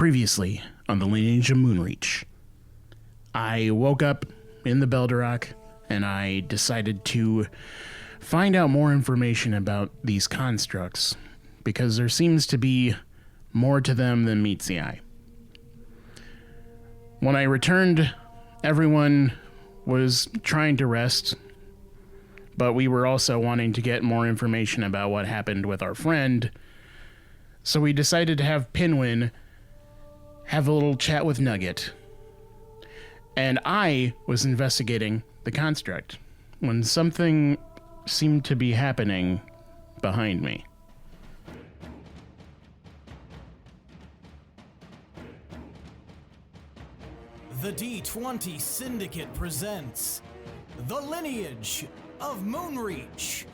Previously on the Lineage of Moonreach, I woke up in the Belderock and I decided to find out more information about these constructs because there seems to be more to them than meets the eye. When I returned, everyone was trying to rest, but we were also wanting to get more information about what happened with our friend, so we decided to have Pinwin have a little chat with Nugget. And I was investigating the construct when something seemed to be happening behind me. The D20 Syndicate presents The Lineage of Moonreach.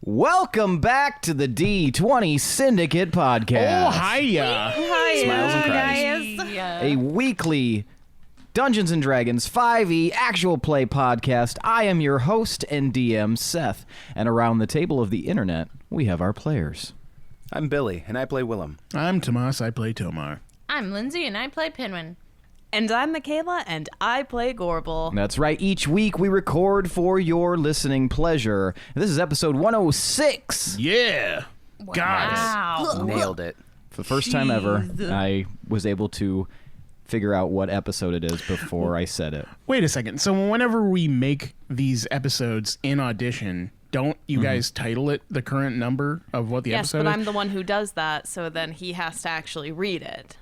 Welcome back to the D20 Syndicate podcast. Oh, hiya! Smiles and cries. A weekly Dungeons & Dragons 5e actual play podcast. I am your host and DM, Seth. And around the table of the internet, we have our players. I'm Billy, and I play Willem. I'm Tomas, I play To'marr. I'm Lindsey, and I play Pinwin. And I'm Michaela, and I play Gorbel. That's right. Each week we record for your listening pleasure. This is episode 106. Yeah! Got Wow. Nailed it. For the first time ever, I was able to figure out what episode it is before I said it. Wait a second. So whenever we make these episodes in Audition, don't you guys title it the current number of what the Yes, episode but is? I'm the one who does that, so then he has to actually read it.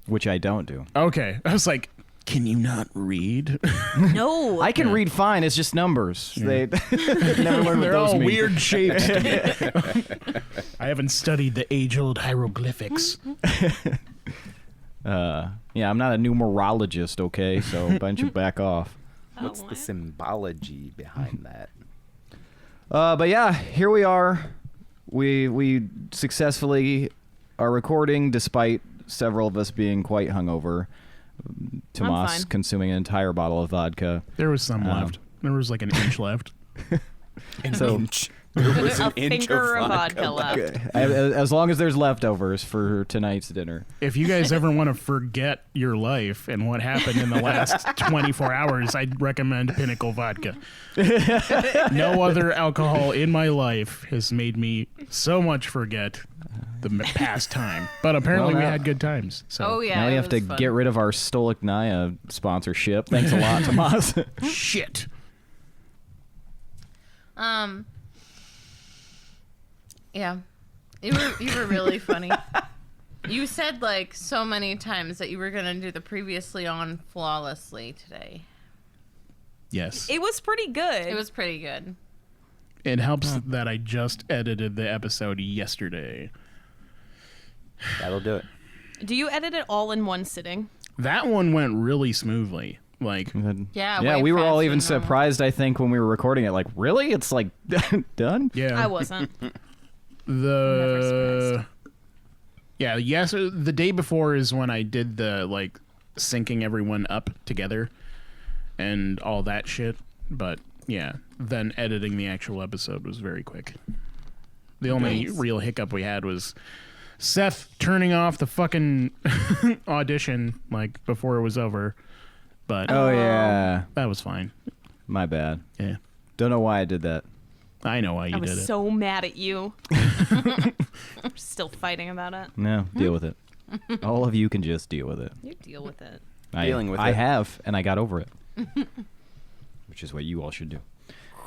Which I don't do. Okay. I was like, can you not read? No. I can read fine. It's just numbers. They never learned what They're those all mean. weird shapes to me. I haven't studied the age-old hieroglyphics. Yeah, I'm not a numerologist, okay? So why don't you back off? What's the symbology behind that? But yeah, here we are. We successfully are recording despite several of us being quite hungover. Tomas fine. consuming an entire bottle of vodka. There was some left. There was like an inch left. Inch. There was an a inch finger of of vodka left. As long as there's leftovers for tonight's dinner. If you guys ever want to forget your life and what happened in the last 24 hours, I'd recommend Pinnacle Vodka. No other alcohol in my life has made me so much forget the past time. But apparently Well, we now- had good times. So. Oh, yeah. now we it have to was fun. get rid of our Stoic Naya sponsorship. Thanks a lot, Tomas. Shit. Yeah. You were really funny. You said, like, so many times that you were going to do the previously on flawlessly today. Yes. It was pretty good. It was pretty good. It helps that I just edited the episode yesterday. That'll do it. Do you edit it all in one sitting? That one went really smoothly. Like, Yeah, Yeah, way we were all faster even than normal. surprised, I think, when we were recording it. Like, really? It's like done? yeah. I wasn't. The the day before is when I did the like syncing everyone up together and all that shit. But yeah, then editing the actual episode was very quick. The only real hiccup we had was Seth turning off the fucking audition like before it was over. But Oh, yeah. that was fine. My bad. Yeah. Don't know why I did that. I know why you I did was it. so mad at you. I'm still fighting about it. No, deal with it. All of you can just deal with it. You deal with it. Dealing with I it. have, and I got over it. Which is what you all should do.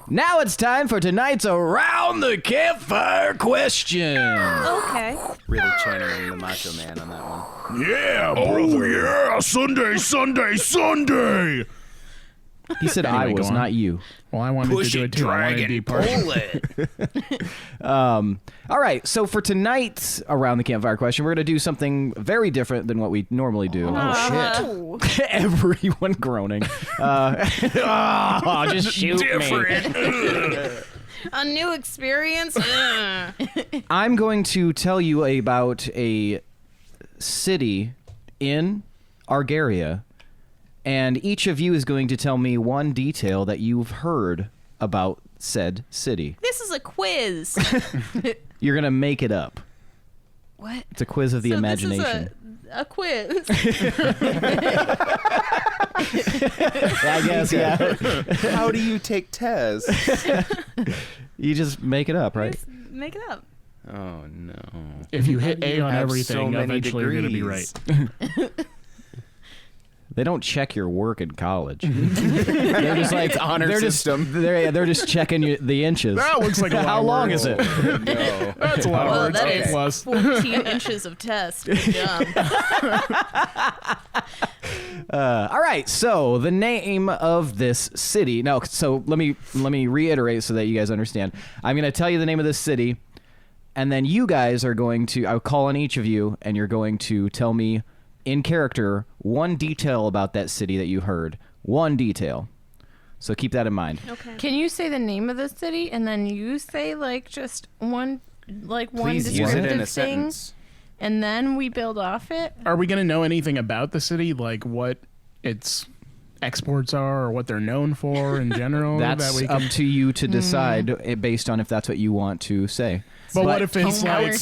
Now it's time for tonight's Around the Campfire question. Okay. Really channeling the Macho Man on that one. Yeah, brother, yeah! Sunday! He said Anyway, I go was, on. not you. Well, I wanted to do it too. I wanted to be part of it. All right, so for tonight's Around the Campfire question, we're going to do something very different than what we normally do. Oh, shit. Everyone groaning. Just shoot me. A new experience? I'm going to tell you about a city in Argaria, and each of you is going to tell me one detail that you've heard about said city. This is a quiz. You're going to make it up. What? It's a quiz of the imagination. This is a quiz. I guess, yeah. How do you take tests? You just make it up, right? Just make it up. Oh no! If you hit A on have everything, so many eventually you're going to be right. degrees? They don't check your work in college. They're just like honor they're system. Just, they're just checking the inches. That looks like a lot How of long words. is it? No. That's a lot of Well, words. that A is plus. 14 inches of test. Good job. All right, so the name of this city. No, so let me reiterate so that you guys understand. I'm going to tell you the name of this city, and then you guys are going to. I'll call on each of you, and you're going to tell me in character one detail about that city that you heard. One detail. So keep that in mind. Okay. Can you say the name of the city and then you say just one Please use it in a thing, sentence. and then we build off it? Are we going to know anything about the city, like what its exports are or what they're known for in general? That's that we up can... to you to decide based on if that's what you want to say. But what if it's He's like...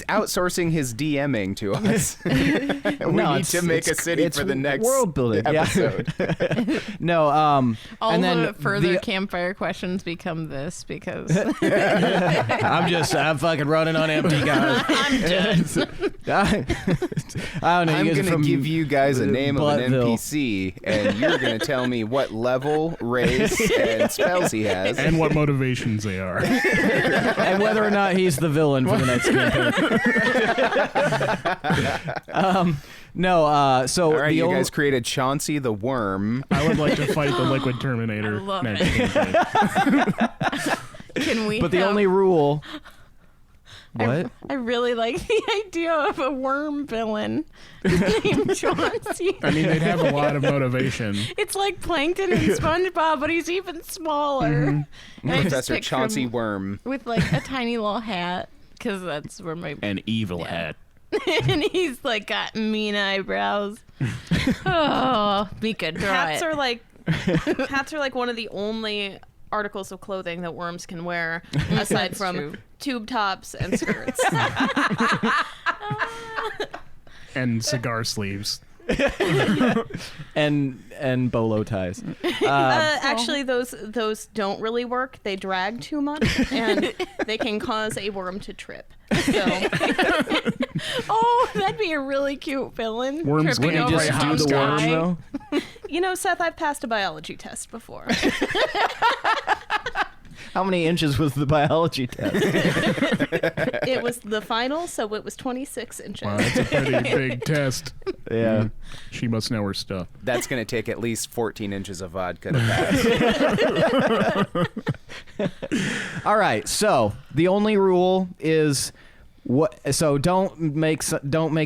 outsourcing his DMing to us. We No, need to make a city it's for the next world building episode. Yeah. No, All and then the further the- campfire questions become this because I'm fucking running on empty, guys. I'm done. I don't know. I'm you guys going from to give you guys a name of an Buttville. NPC, and you're going to tell me what level, race, and spells he has. and what motivations they are. and whether or not he's the villain for the next campaign. So All right, the you old, guys created Chauncey the Worm. I would like to fight the Liquid Terminator I love next it. campaign. Can we? but the have- only rule. What? I really like the idea of a worm villain named Chauncey. I mean, they'd have a lot of motivation. It's like Plankton and SpongeBob, but he's even smaller. And I just Professor picture Chauncey him Worm. with like a tiny little hat, because that's where my An evil hat. and he's like got mean eyebrows. Oh, Mika, draw Hats it. are like one of the only articles of clothing that worms can wear, aside from true. tube tops and skirts. And cigar sleeves. and bolo ties. Actually, those don't really work. They drag too much, and they can cause a worm to trip. So Oh, that'd be a really cute villain. Worms tripping wouldn't over just a do the hopscotch. worm, though. you know, Seth, I've passed a biology test before. How many inches was the biology test? It was the final, so it was 26 inches. Wow, that's a pretty big test. Yeah. She must know her stuff. That's going to take at least 14 inches of vodka to pass. All right. So the only rule is what. So don't make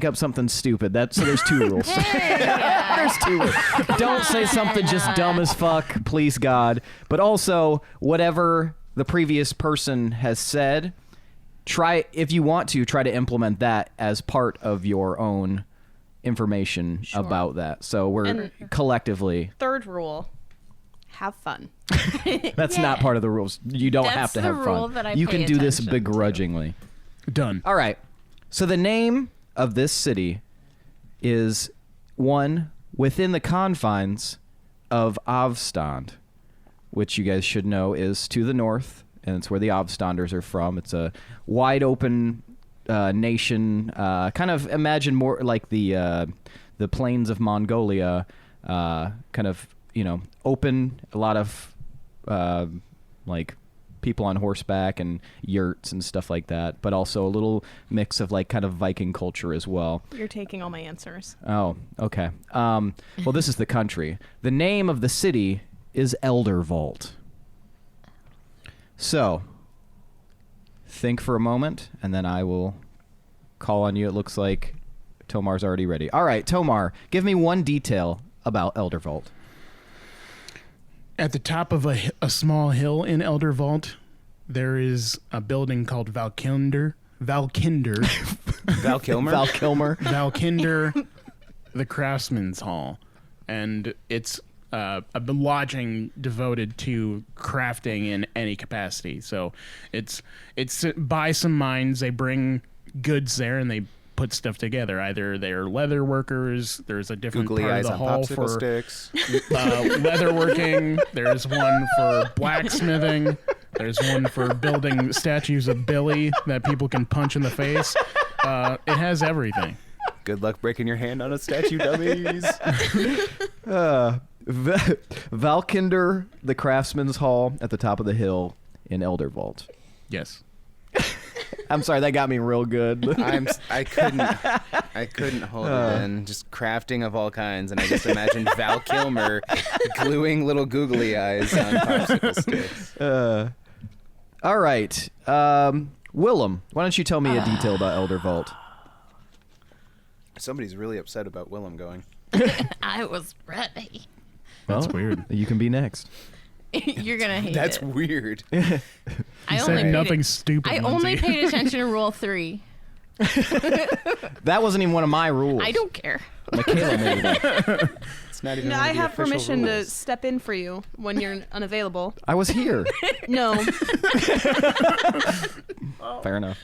up something stupid. So there's two rules. There's two rules. Don't say something just dumb as fuck, please God. But also whatever the previous person has said, try if you want to try to implement that as part of your own information about that. So we're And- collectively. Third rule: have fun. That's not part of the rules. You don't That's have to the have rule fun. that I You pay can do this attention to. begrudgingly. Done. All right. So the name of this city is one within the confines of Avstand, which you guys should know is to the north, and it's where the Avstanders are from. It's a wide open nation. Kind of imagine more like the plains of Mongolia. Kind of open. A lot of like people on horseback and yurts and stuff like that, but also a little mix of like kind of Viking culture as well. You're taking all my answers. Oh, okay. Well, this is the country. The name of the city is Eldervault. So, think for a moment, and then I will call on you. It looks like Tomar's already ready. All right, To'marr, give me one detail about Eldervault. At the top of a small hill in Eldervault, there is a building called Valkinder. Val Kilmer? Valkinder. Valkinder, the Craftsman's Hall. And it's a lodging devoted to crafting in any capacity. So it's by some minds. They bring goods there and they put stuff together. Either they're leather workers. There's a different Googly part eyes of the on hall popsicle for sticks. leatherworking. There's one for blacksmithing. There's one for building statues of Billy that people can punch in the face. It has everything. Good luck breaking your hand on a statue, dummies. Valkinder, the Craftsman's Hall at the top of the hill in Eldervault. Yes. I'm sorry, that got me real good. I couldn't hold it in. Just crafting of all kinds, and I just imagined Val Kilmer gluing little googly eyes on popsicle sticks. All right. Willem, why don't you tell me a detail about Eldervault? Somebody's really upset about Willem going. I was ready. That's Well, weird. You can be next. You're gonna hate That's it. weird. I Saying nothing stupid. I Lindsey. only paid attention to rule 3. That wasn't even one of my rules. I don't care. Michaela made it. It's not even. No, one of I the have official permission to rules. step in for you when you're unavailable. I was here. No, Fair enough.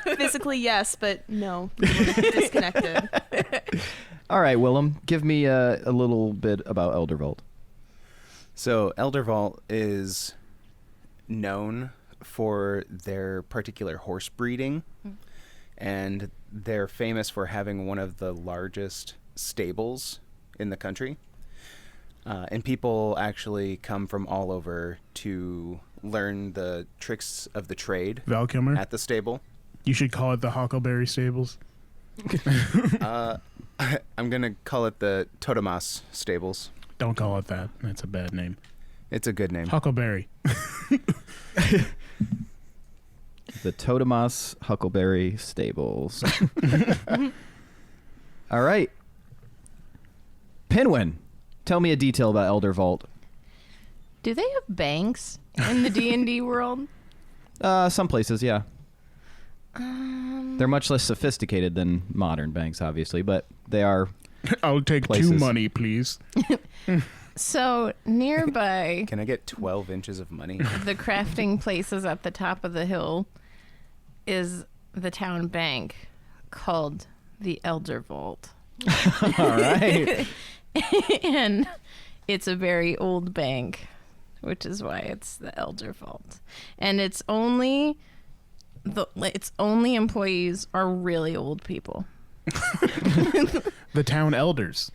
physically yes, but no, you were disconnected. All right, Willem, give me a little bit about Eldervault. So Eldervault is known for their particular horse breeding, and they're famous for having one of the largest stables in the country. And people actually come from all over to learn the tricks of the trade Val Kilmer. at the stable. You should call it the Huckleberry Stables. I'm going to call it the Tomas stables. Don't call it that. That's a bad name. It's a good name. Huckleberry. The Tomas Huckleberry Stables. All right. Pinwin, tell me a detail about Eldervault. Do they have banks in the D&D world? Some places, yeah. They're much less sophisticated than modern banks, obviously, but they are. I'll take Places. 2 money, please. So nearby Can I get 12 inches of money? the crafting places at the top of the hill is the town bank called the Elder Vault. All right. And it's a very old bank, which is why it's the Elder Vault. And its only employees are really old people. The town elders.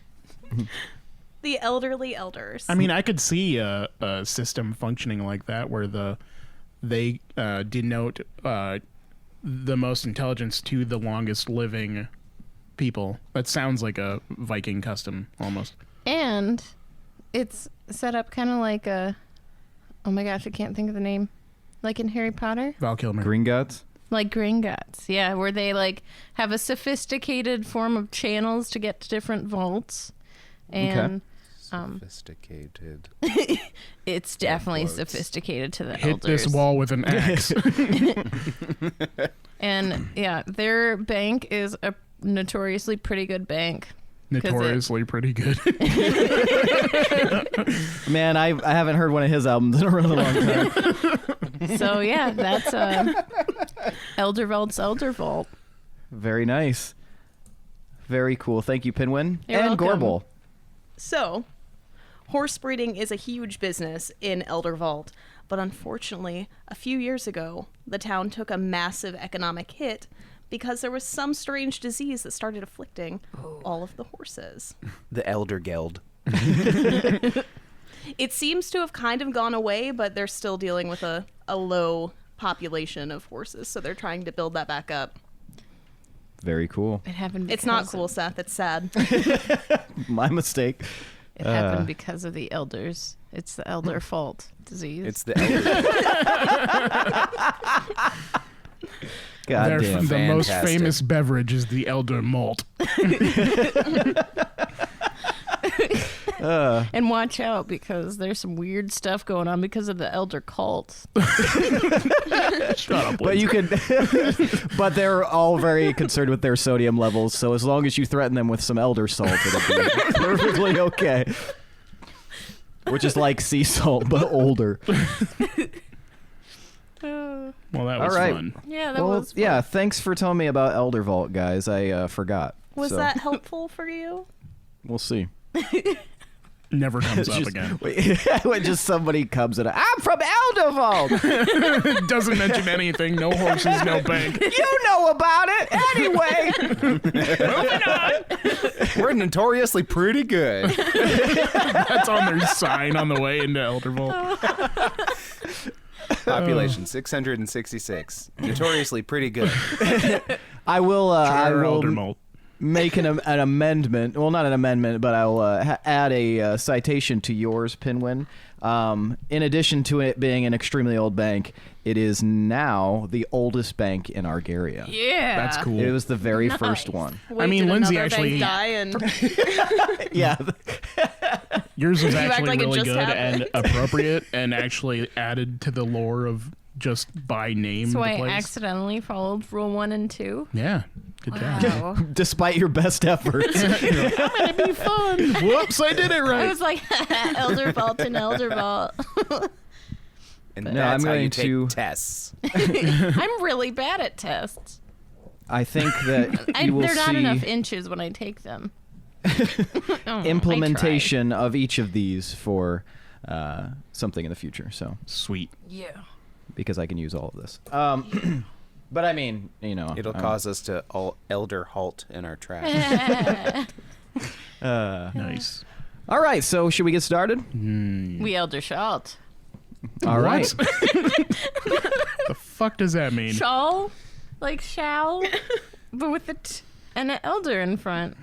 The elderly elders. I mean, I could see a system functioning like that where they denote the most intelligence to the longest living people. That sounds like a Viking custom almost. And it's set up kind of like a, oh my gosh, I can't think of the name. Like in Harry Potter? Val Kilmer. Gringotts? Like Gringotts, yeah, where they like have a sophisticated form of channels to get to different vaults. And Sophisticated. it's definitely quotes. sophisticated to the Hit elders. this wall with an axe. And yeah, their bank is a notoriously pretty good bank. Notoriously pretty good. Man, I haven't heard one of his albums in a really long time. So yeah, that's Elder Vault's Elder Vault. Very nice. Very cool. Thank you, Pinwin. You're and welcome. Gorbel. So, horse breeding is a huge business in Eldervault, but unfortunately, a few years ago, the town took a massive economic hit because there was some strange disease that started afflicting all of the horses. The Elder Geld. It seems to have kind of gone away, but they're still dealing with a low population of horses, so they're trying to build that back up. Very cool. It happened. It's not because cool, Seth. It's sad. My mistake. It happened because of the elders. It's the elder fault disease. It's the Elder. God Their- damn. the most Fantastic. famous beverage is the Elder Malt. And watch out because there's some weird stuff going on because of the elder cult. Shut up, But you could, but they're all very concerned with their sodium levels. So as long as you threaten them with some elder salt, it'll be perfectly okay. which is like sea salt but older. Well, that was All right. fun. Yeah, that was fun. Yeah, thanks for telling me about Elder Vault, guys. I forgot. Was So, that helpful for you? We'll see. Never comes up again. When just somebody comes in, I'm from Elder Vault. It doesn't mention anything. No horses, no bank. You know about it anyway. We're notoriously pretty good. That's on their sign on the way into Eldervault. Population 666. Notoriously pretty good. I will. I Sure, will Eldermold. make an amendment. Well, not an amendment, but I will add a citation to yours, Pinwin. In addition to it being an extremely old bank, it is now the oldest bank in Argaria. Yeah. That's cool. It was the very Nice. first one. Wait, mean, did Lindsey another actually- bank die and Yeah. Yours was act actually like it really just good happened. and appropriate and actually added to the lore of just by name So the I place. accidentally followed rule 1 and 2. Yeah. Good job. Wow. Despite your best efforts. Be fun. Whoops, I did it I right. was like, Elder Vault and Elder Vault. And No, that's I'm how you going take to- tests. I'm really bad at tests. I think that you will They're not see enough inches when I take them. Oh, implementation of each of these for something in the future. So Sweet. Yeah. because I can use all of this. But I mean, you know, It'll cause us to all elder halt in our tracks. Nice. All right, so should we get started? We Elder Shalt. All right. The fuck does that mean? Shal? Like shall? But with a t and an elder in front.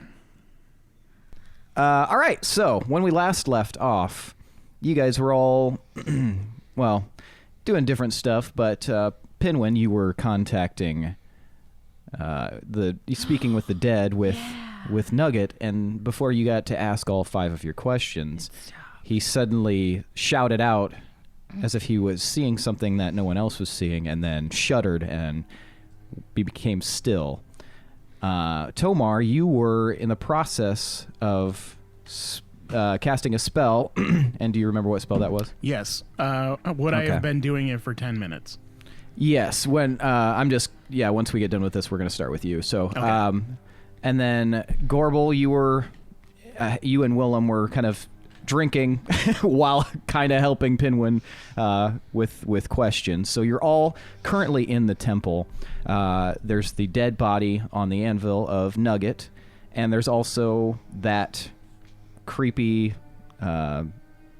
All right, so when we last left off, you guys were all, well, doing different stuff, but Pinwin, you were contacting speaking with the dead with Nugget, and before you got to ask all 5 of your questions, he suddenly shouted out as if he was seeing something that no one else was seeing, and then shuddered and became still. To'marr, you were in the process of casting a spell, and do you remember what spell that was? Yes. Would I Okay. have been doing it for 10 minutes? Yes. When once we get done with this, we're going to start with you. So, Okay. and then Gorbel, you and Willem were kind of drinking while kind of helping Pinwin with questions. So you're all currently in the temple. There's the dead body on the anvil of Nugget, and there's also that creepy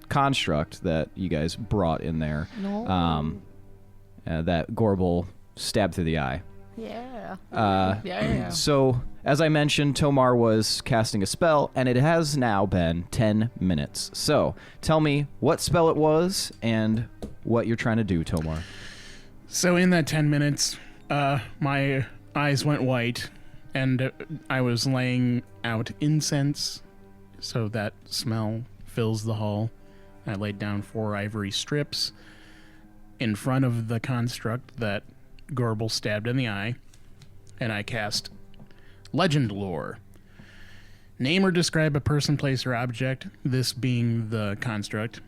construct that you guys brought in there. No. That Gorbel stabbed through the eye. Yeah. Yeah. So, as I mentioned, To'marr was casting a spell, and it has now been 10 minutes. So, tell me what spell it was and what you're trying to do, To'marr. So in that 10 minutes, my eyes went white, and I was laying out incense, so that smell fills the hall. I laid down 4 ivory strips in front of the construct that Gorbel stabbed in the eye, and I cast Legend Lore. Name or describe a person, place, or object, this being the construct.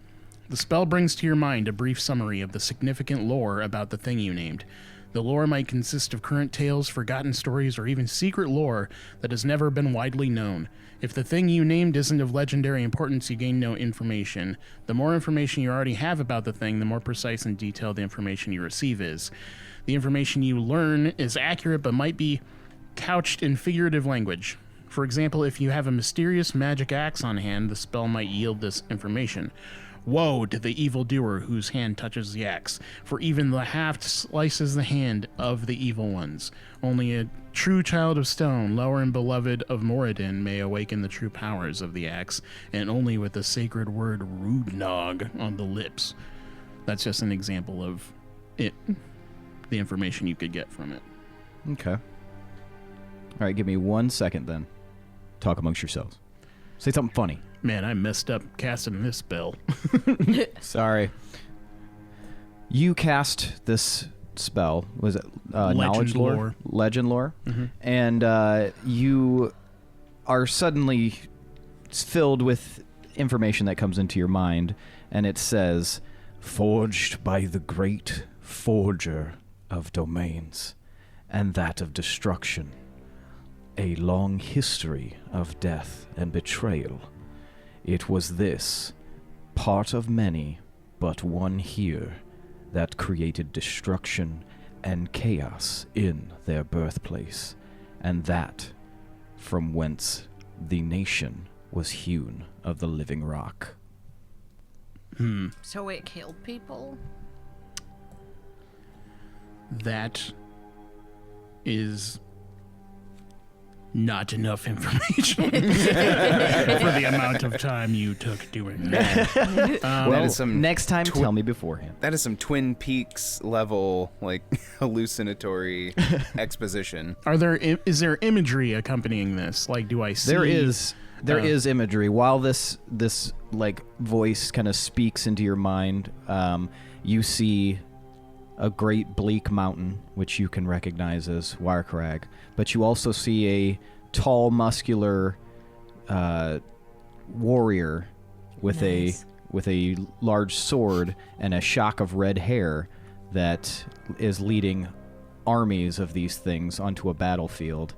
The spell brings to your mind a brief summary of the significant lore about the thing you named. The lore might consist of current tales, forgotten stories, or even secret lore that has never been widely known. If the thing you named isn't of legendary importance, you gain no information. The more information you already have about the thing, the more precise and detailed the information you receive is. The information you learn is accurate but might be couched in figurative language. For example, if you have a mysterious magic axe on hand, the spell might yield this information. Woe to the evildoer whose hand touches the axe, for even the haft slices the hand of the evil ones. Only a true child of stone, lower and beloved of Moradin, may awaken the true powers of the axe, and only with the sacred word Rudnog on the lips. That's just an example of it, the information you could get from it. Okay. All right, give me 1 second then. Talk amongst yourselves. Say something funny. Man, I messed up casting this spell. Sorry. You cast this spell. Was it knowledge lore? Lore. Legend lore. And you are suddenly filled with information that comes into your mind, and it says, "Forged by the great forger of domains, and that of destruction. A long history of death and betrayal. It was this, part of many, but one here, that created destruction and chaos in their birthplace, and that from whence the nation was hewn of the living rock." So it killed people? That is not enough information for the amount of time you took doing that. That is some Next time, tell me beforehand. That is some Twin Peaks level, like, hallucinatory exposition. Is there imagery accompanying this? Like, do I see? There is imagery. While this like voice kind of speaks into your mind, you see a great bleak mountain, which you can recognize as Wirecrag, but you also see a tall, muscular warrior with a large sword and a shock of red hair that is leading armies of these things onto a battlefield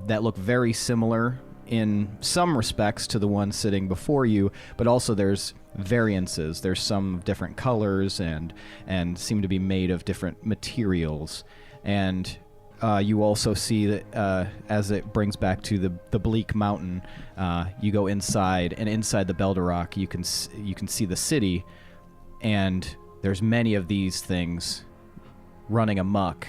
that look very similar in some respects to the one sitting before you, but also there's variances. There's some different colors and seem to be made of different materials. And you also see that as it brings back to the bleak mountain, you go inside, and inside the Belderrock you can see the city, and there's many of these things running amok,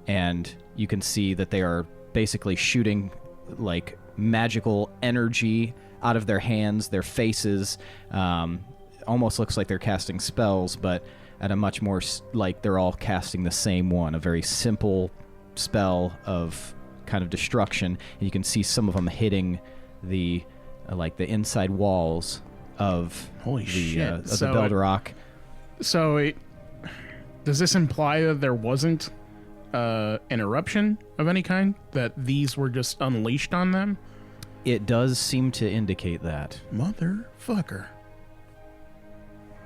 and you can see that they are basically shooting like magical energy out of their hands, their faces. Almost looks like they're casting spells, but at a much more like they're all casting the same one, a very simple spell of kind of destruction. And you can see some of them hitting the like the inside walls of Holy shit. Of the Belderrock. Does this imply that there wasn't an eruption of any kind? That these were just unleashed on them? It does seem to indicate that. Motherfucker.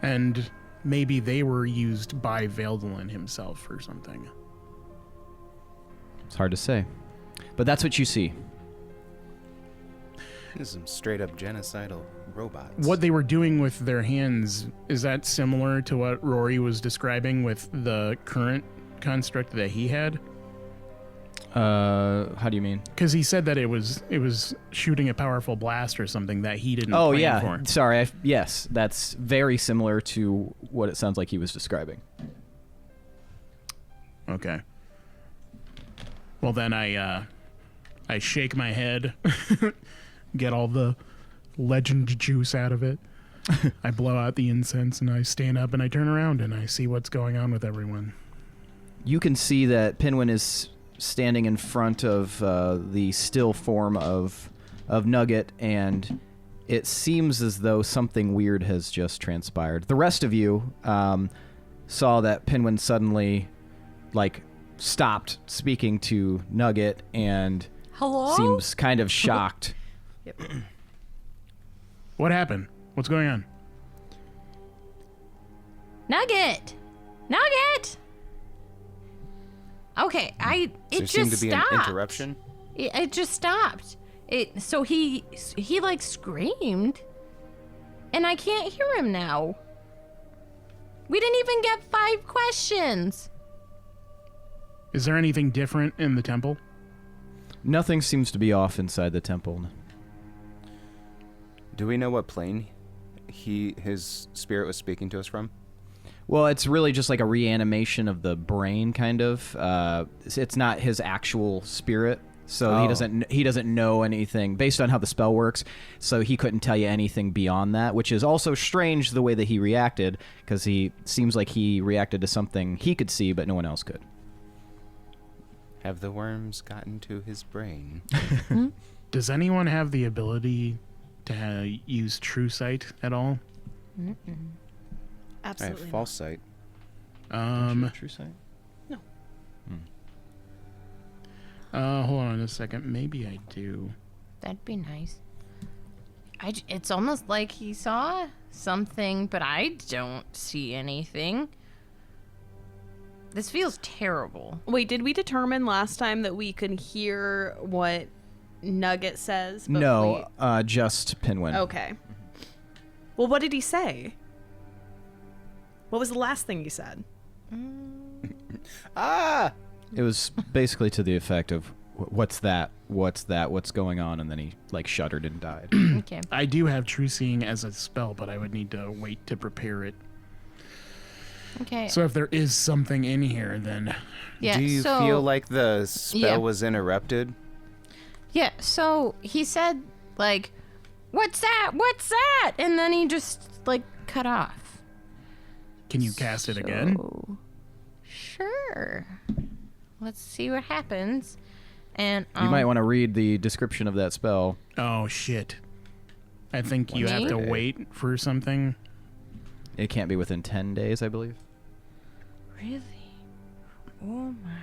And maybe they were used by Valtel himself or something. It's hard to say. But that's what you see. This is some straight up genocidal robots. What they were doing with their hands, is that similar to what Rory was describing with the current construct that he had? How do you mean? Because he said that it was shooting a powerful blast or something that he didn't Oh, plan yeah. for. Sorry. Yes, that's very similar to what it sounds like he was describing. Okay. Well, then I shake my head, get all the legend juice out of it. I blow out the incense, and I stand up and I turn around and I see what's going on with everyone. You can see that Pinwin is standing in front of the still form of Nugget, and it seems as though something weird has just transpired. The rest of you saw that Pinwin suddenly, like, stopped speaking to Nugget and Hello? seems kind of shocked. Yep. What happened? What's going on? Nugget! Okay, it there just seemed to be stopped. an interruption. It just stopped. So he like screamed, and I can't hear him now. We didn't even get 5 questions. Is there anything different in the temple? Nothing seems to be off inside the temple. Do we know what plane his spirit was speaking to us from? Well, it's really just like a reanimation of the brain, kind of. It's not his actual spirit, so he doesn't know anything based on how the spell works. So he couldn't tell you anything beyond that, which is also strange the way that he reacted, because he seems like he reacted to something he could see, but no one else could. Have the worms gotten to his brain? Does anyone have the ability to use True Sight at all? I Absolutely. have false sight. True sight? No. Hold on a second. Maybe I do. That'd be nice. It's almost like he saw something, but I don't see anything. This feels terrible. Wait, did we determine last time that we could hear what Nugget says? But No, just Pinwin. Okay. Well, what did he say? What was the last thing he said? It was basically to the effect of, what's that? What's that? What's going on? And then he, shuddered and died. Okay. I do have True Seeing as a spell, but I would need to wait to prepare it. Okay. So if there is something in here, then... Yeah, Do you so, feel like the spell Yeah. was interrupted? Yeah, so he said, what's that? What's that? And then he just, cut off. Can you cast it again? So, sure. Let's see what happens. And You might want to read the description of that spell. Oh, shit. I think you Me? have to wait for something. It can't be within 10 days, I believe. Really? Oh my.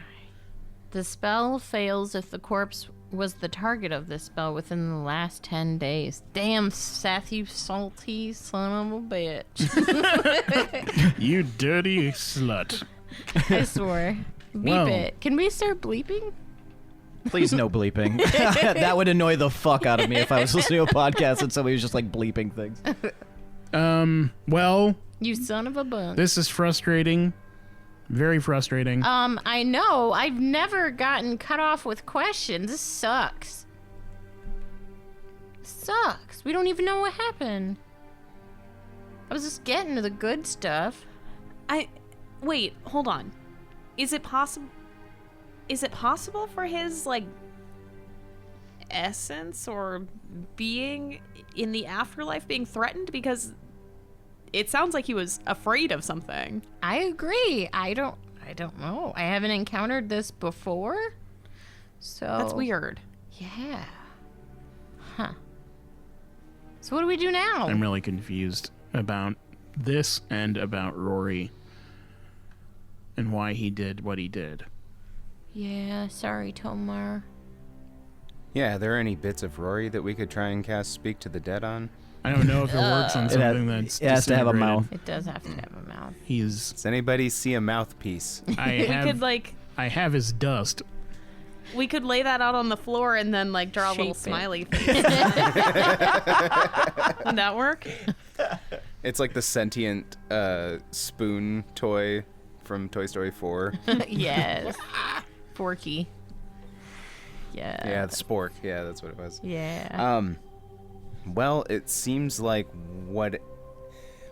The spell fails if the corpse was the target of the spell within the last 10 days. Damn, Seth, you salty son of a bitch. You dirty slut. I swore. Beep Whoa. it. Can we start bleeping? Please no bleeping. That would annoy the fuck out of me if I was listening to a podcast and somebody was just bleeping things. Well, You son of a bun. this is frustrating. Very frustrating. I know. I've never gotten cut off with questions. This sucks. Sucks. We don't even know what happened. I was just getting to the good stuff. Wait, hold on. Is it possible for his essence or being in the afterlife being threatened? Because it sounds like he was afraid of something. I agree. I don't know. I haven't encountered this before. So That's weird. Yeah. Huh. So what do we do now? I'm really confused about this and about Rory and why he did what he did. Yeah, sorry, To'marr. Yeah, are there any bits of Rory that we could try and cast Speak to the Dead on? I don't know if it works on something that's it has to have a disintegrated. mouth. It does have to have a mouth. Does anybody see a mouthpiece? I have could I have his dust. we could lay that out on the floor and then draw a little Shape it. smiley face. Would that work? It's like the sentient spoon toy from Toy Story 4. Yes. Forky. Yeah. Yeah, the spork. Yeah, that's what it was. Yeah. Well, it seems like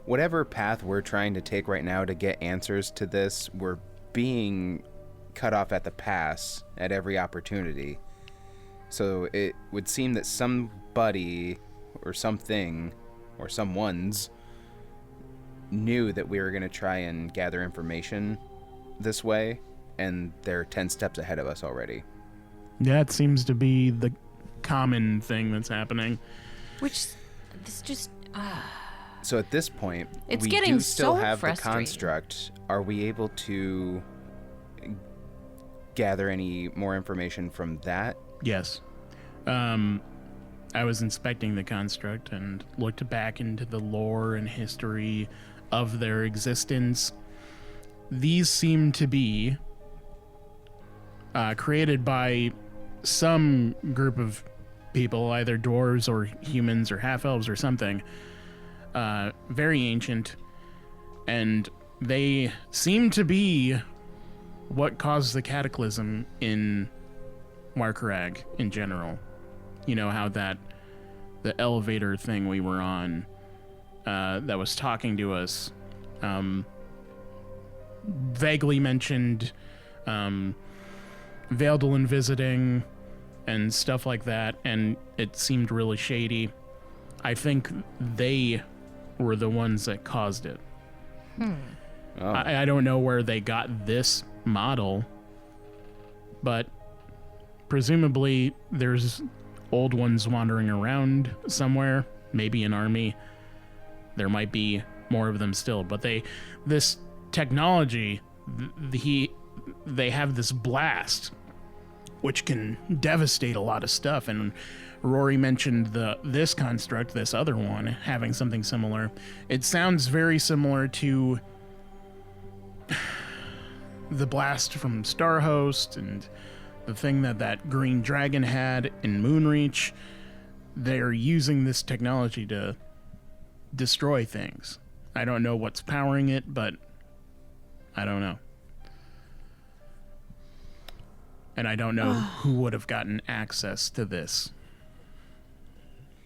whatever path we're trying to take right now to get answers to this, we're being cut off at the pass at every opportunity. So it would seem that somebody or something or someone's knew that we were going to try and gather information this way, and they're 10 steps ahead of us already. That seems to be the common thing that's happening. Which, this just, So at this point, It's we getting do still so have the frustrating. construct. Are we able to gather any more information from that? Yes. I was inspecting the construct and looked back into the lore and history of their existence. These seem to be created by some group of people, either dwarves or humans or half-elves or something. Very ancient. And they seem to be what caused the cataclysm in Markarag in general. You know how the elevator thing we were on that was talking to us vaguely mentioned Valtel visiting and stuff like that, and it seemed really shady. I think they were the ones that caused it. Oh. I don't know where they got this model, but presumably there's old ones wandering around somewhere, maybe an army. There might be more of them still, but this technology, they have this blast which can devastate a lot of stuff, and Rory mentioned this construct, this other one, having something similar. It sounds very similar to the blast from Starhost and the thing that green dragon had in Moonreach. They're using this technology to destroy things. I don't know what's powering it, but I don't know. And I don't know who would have gotten access to this.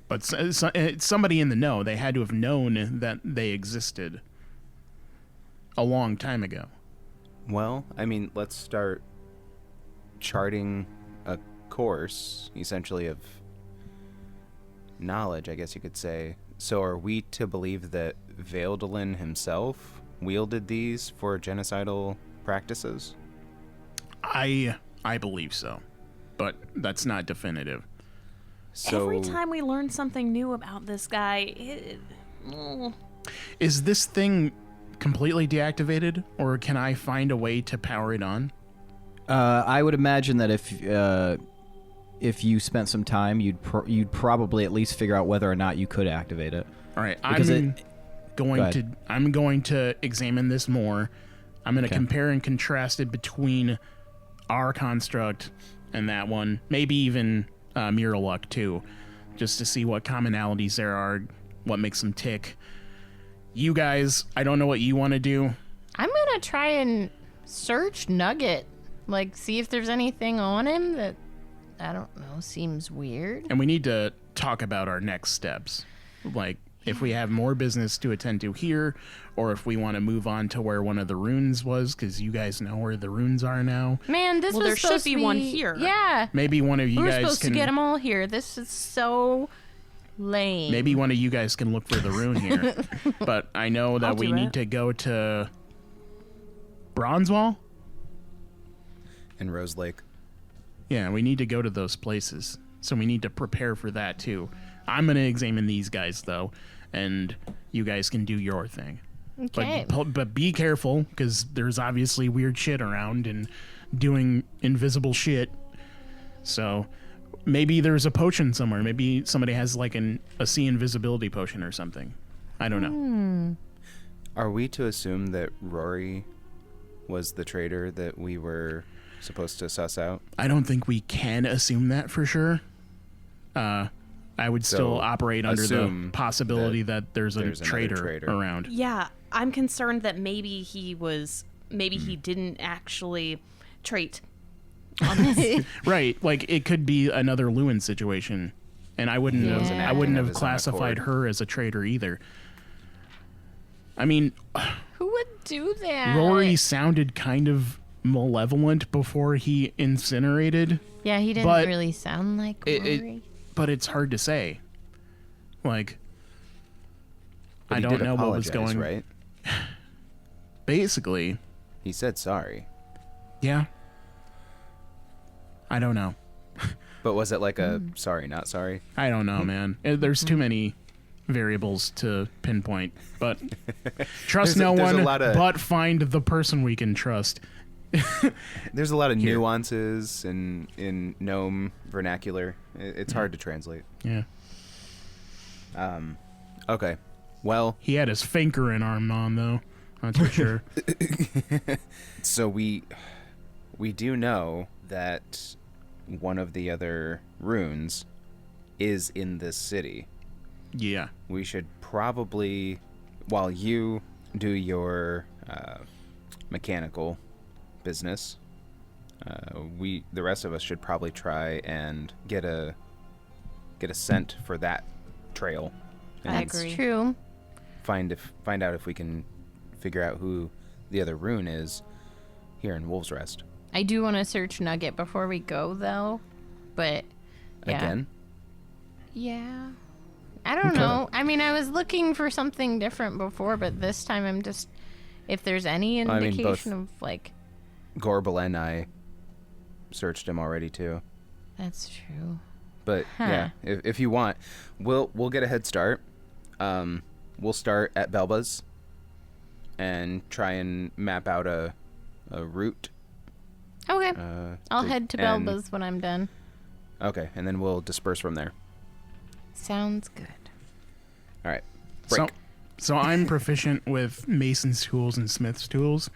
But it's somebody in the know. They had to have known that they existed a long time ago. Well, I mean, let's start charting a course, essentially, of knowledge, I guess you could say. So are we to believe that Valtel himself wielded these for genocidal practices? I believe so, but that's not definitive. So Every time we learn something new about this guy, Is this thing completely deactivated, or can I find a way to power it on? I would imagine that if you spent some time, you'd probably at least figure out whether or not you could activate it. All right, Because I'm going to examine this more. I'm going to Okay. compare and contrast it between our construct and that one, maybe even Mural Luck too, just to see what commonalities there are, what makes them tick. You guys, I don't know what you want to do. I'm gonna try and search Nugget, like see if there's anything on him that I don't know seems weird. And we need to talk about our next steps. Like, if we have more business to attend to here, or if we want to move on to where one of the runes was, because you guys know where the runes are now. Man, this Well, was there should supposed be to one here. Yeah, Maybe one of you we were guys supposed can. to get them all here. This is so lame. Maybe one of you guys can look for the rune here. But I know that I'll we do need it. to go to Bronzewall. in Rose Lake. Yeah, we need to go to those places. So we need to prepare for that too. I'm going to examine these guys though, and you guys can do your thing. Okay. But be careful, because there's obviously weird shit around and doing invisible shit. So maybe there's a potion somewhere. Maybe somebody has like a sea invisibility potion or something. I don't know. Are we to assume that Rory was the traitor that we were supposed to suss out? I don't think we can assume that for sure. I would still So, operate under the assume possibility that there's there's a another traitor traitor. around. yeah, I'm concerned that maybe he didn't actually trait on this. Right, like it could be another Lewin situation, and I wouldn't Yeah. have, Wasn't I acting wouldn't of have his own classified accord. her as a traitor either. I mean, Who would do that? Rory sounded kind of malevolent before he incinerated, Yeah, he didn't but really sound like Rory. but it's hard to say. Like, But I he don't did know what was apologize, going. right? Basically, He said sorry. yeah. I don't know. But was it like a sorry, not sorry? I don't know, man. There's too many variables to pinpoint. But trust There's a- no there's a one, lot of- but find the person we can trust. There's a lot of nuances in gnome vernacular. It's hard to translate. Yeah. Okay. Well, He had his finger in arm on, though. That's for sure. so we do know that one of the other runes is in this city. Yeah. We should probably, while you do your mechanical business, the rest of us should probably try and get a scent for that trail. And That's agree. true. find out if we can figure out who the other rune is here in Wolf's Rest. I do want to search Nugget before we go, though. But yeah. Again? Yeah. I don't know. I mean, I was looking for something different before, but this time I'm just, if there's any I mean, indication both- of like, Gorbel and I searched him already too. that's true. But yeah, if you want, we'll get a head start. We'll start at Belba's and try and map out a route. Okay. I'll to- head to and- Belba's when I'm done. Okay, and then we'll disperse from there. Sounds good. All right. Break. So I'm proficient with mason's tools and smith's tools.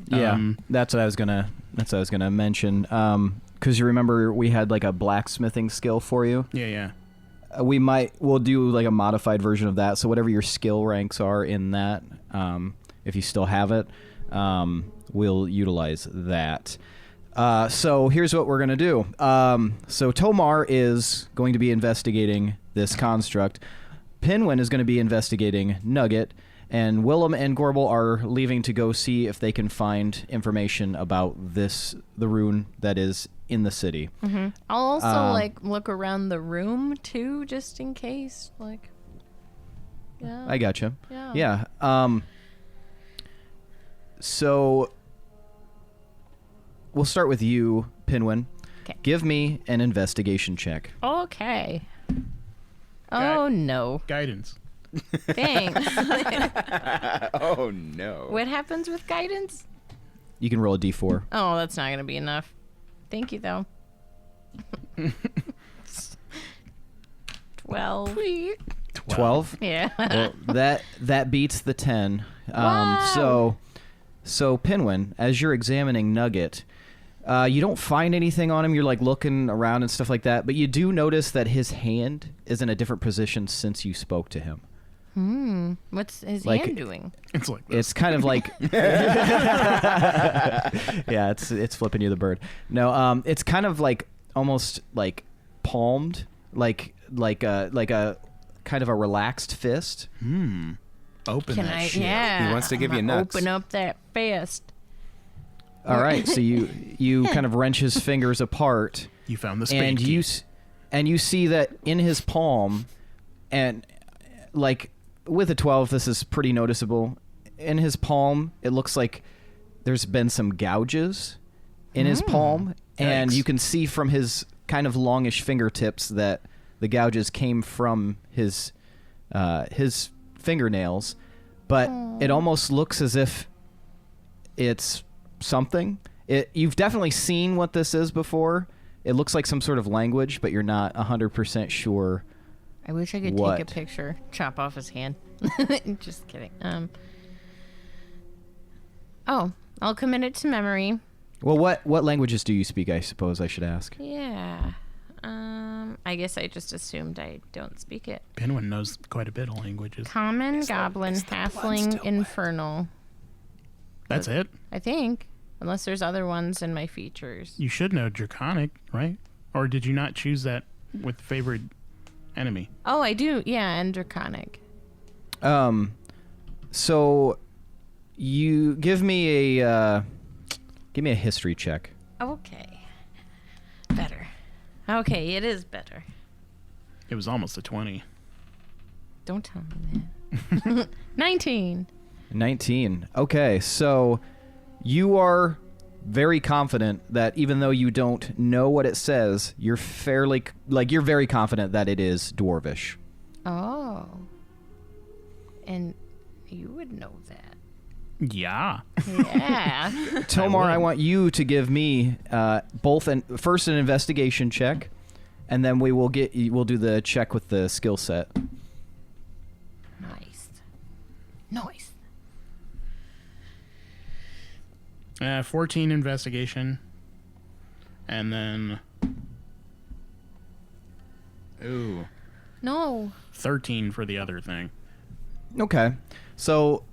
Yeah, that's what I was gonna mention. Because you remember we had like a blacksmithing skill for you. Yeah. We'll do like a modified version of that. So whatever your skill ranks are in that, if you still have it, we'll utilize that. So here's what we're gonna do. So To'marr is going to be investigating this construct. Pinwin is going to be investigating Nugget, and Willem and Gorbel are leaving to go see if they can find information about the rune that is in the city. Mm-hmm. I'll also look around the room too, just in case. Yeah. I gotcha. Yeah. So we'll start with you, Pinwin. Okay. Give me an investigation check. Okay. Oh no. Guidance. Thanks. Oh no. What happens with guidance? You can roll a d4. Oh, that's not gonna be enough. Thank you though. 12. 12? Yeah. Well, that beats the 10. Wow. So Pinwin, as you're examining Nugget, you don't find anything on him. You're like looking around and stuff like that, but you do notice that his hand is in a different position since you spoke to him. What's his Like- hand doing? It's like this. It's kind of like yeah, it's flipping you the bird. No, it's kind of like almost like palmed, like a kind of a relaxed fist. Open Can that I? shit. Yeah. He wants to give you nuts. Open up that fist. All right, so you kind of wrench his fingers apart. You found the spade And key. you see that in his palm, and like with a 12, this is pretty noticeable. In his palm, it looks like there's been some gouges in his palm, and Yikes. you can see from his kind of longish fingertips that the gouges came from his fingernails, but it almost looks as if it's something. You've definitely seen what this is before. It looks like some sort of language, but you're not 100% sure. I wish I could What? take a picture, chop off his hand. Just kidding. Oh, I'll commit it to memory. Well, what languages do you speak, I suppose I should ask? Yeah. I guess I just assumed I don't speak it. Pinwin knows quite a bit of languages. Common, Goblin, Halfling, Infernal. That's it? I think. Unless there's other ones in my features. You should know Draconic, right? Or did you not choose that with favored enemy? Oh, I do. Yeah, and Draconic. So you give me a history check. Okay. Better. Okay, it is better. It was almost a 20. Don't tell me that. 19. 19. Okay, so you are very confident that even though you don't know what it says, you're very confident that it is Dwarvish. Oh. And you would know that. Yeah. Yeah. To'marr, I want you to give me first an investigation check, and then we'll do the check with the skill set. Nice. 14 investigation. And then... Ooh. No. 13 for the other thing. Okay, so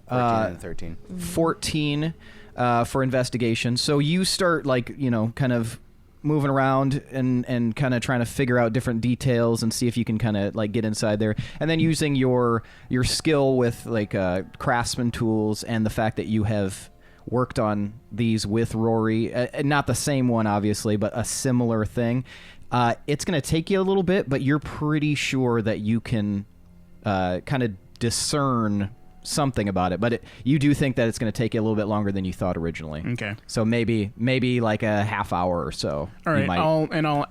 14 and 13. 14 for investigation. So you start kind of moving around and kind of trying to figure out different details and see if you can kind of get inside there. And then using your skill with craftsman tools and the fact that you have worked on these with Rory, not the same one obviously, but a similar thing. It's going to take you a little bit, but you're pretty sure that you can kind of discern something about it, but you do think that it's going to take you a little bit longer than you thought originally. Okay. So maybe like a half hour or so. All right. You might-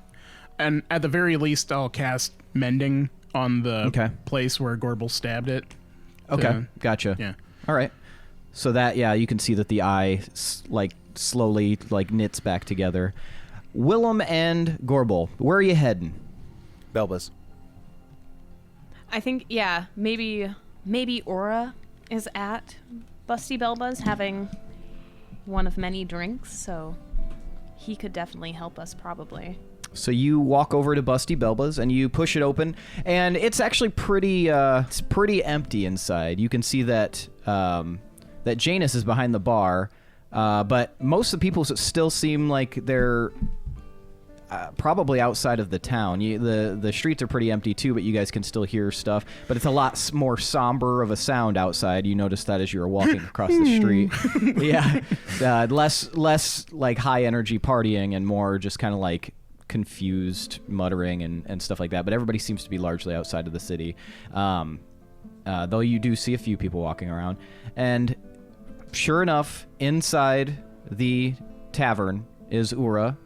And at the very least, I'll cast Mending on the place where Gorbel stabbed it. Okay, gotcha. Yeah. All right. So that you can see that the eye slowly knits back together. Willem and Gorbel, where are you heading? Belbas. I think, maybe Aura is at Busty Belba's having one of many drinks, so he could definitely help us probably. So you walk over to Busty Belba's and you push it open, and it's actually pretty empty inside. You can see that that Janus is behind the bar, but most of the people still seem like they're probably outside of the town. The streets are pretty empty too, but you guys can still hear stuff. But it's a lot more somber of a sound outside. You notice that as you were walking across the street. Yeah, less like high energy partying and more just kind of like confused muttering and stuff like that. But everybody seems to be largely outside of the city, though you do see a few people walking around. And sure enough, inside the tavern is Ura,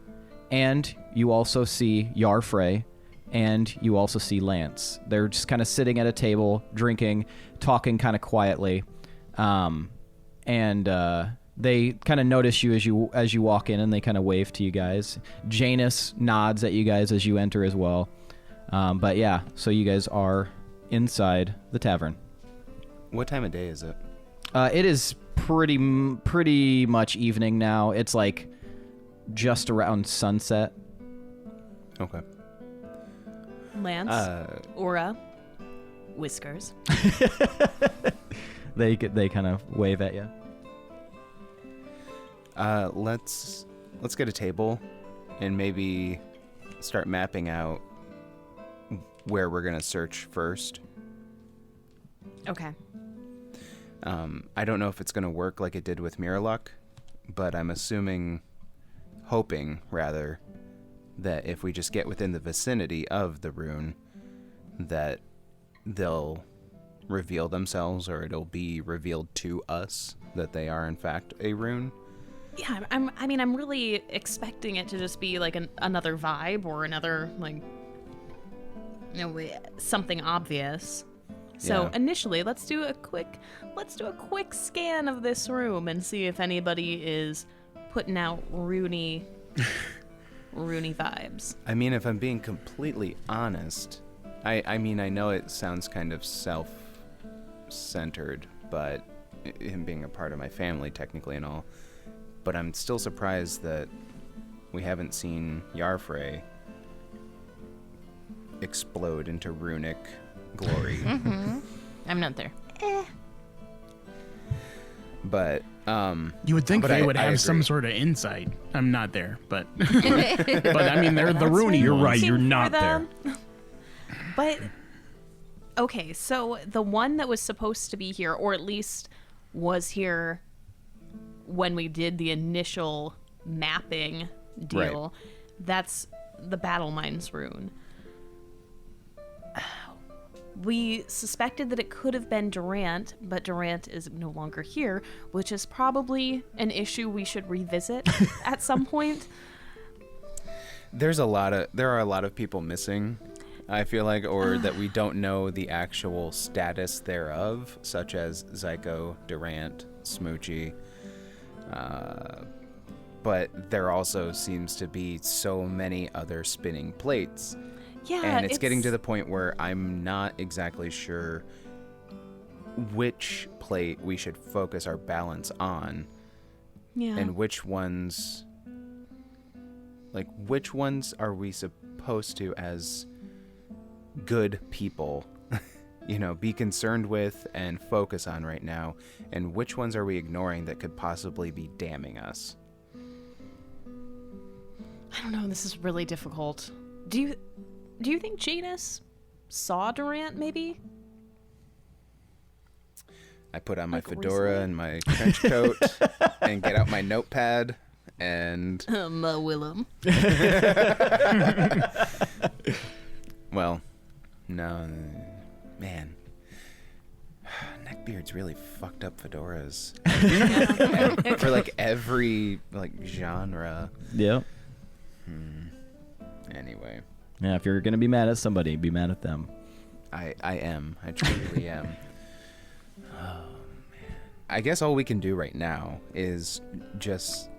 and you also see Yarfrey, and you also see Lance. They're just kind of sitting at a table, drinking, talking kind of quietly, and they kind of notice you as you walk in, and they kind of wave to you guys. Janus nods at you guys as you enter as well. But yeah, so you guys are inside the tavern. What time of day is it? It is pretty much evening now. It's like just around sunset. Okay. Lance, Aura, Whiskers. They kind of wave at you. Let's get a table and maybe start mapping out where we're gonna search first. Okay. I don't know if it's gonna work like it did with Miralock, but I'm hoping rather, that if we just get within the vicinity of the rune, that they'll reveal themselves, or it'll be revealed to us that they are in fact a rune. Yeah, I'm really expecting it to just be like another vibe or another something obvious. So initially, let's do a quick scan of this room and see if anybody is putting out runey vibes. I mean, if I'm being completely honest, I know it sounds kind of self-centered, but him being a part of my family technically and all, but I'm still surprised that we haven't seen Yarfrey explode into runic glory. Mm-hmm. I'm not there. But you would think they would have some sort of insight. I'm not there, but but I mean they're the Rooney. You're right. Looking You're for not there. them. But okay, so the one that was supposed to be here, or at least was here when we did the initial mapping deal, Right. That's the Battle Minds Rune. We suspected that it could have been Durant, but Durant is no longer here, which is probably an issue we should revisit at some point. there are a lot of people missing, I feel like, or that we don't know the actual status thereof, such as Zyko, Durant, Smoochie. But there also seems to be so many other spinning plates. Yeah, And it's getting to the point where I'm not exactly sure which plate we should focus our balance on. Yeah. And which ones are we supposed to, as good people, be concerned with and focus on right now, and which ones are we ignoring that could possibly be damning us? I don't know, this is really difficult. Do you think Janus saw Durant, maybe? I put on my Like fedora and my trench coat and get out my notepad and... Willem. Well, no, man. Neckbeard's really fucked up fedoras. For every genre. Yep. Anyway. Yeah, if you're gonna be mad at somebody, be mad at them. I am. I truly am. Oh, man. I guess all we can do right now is just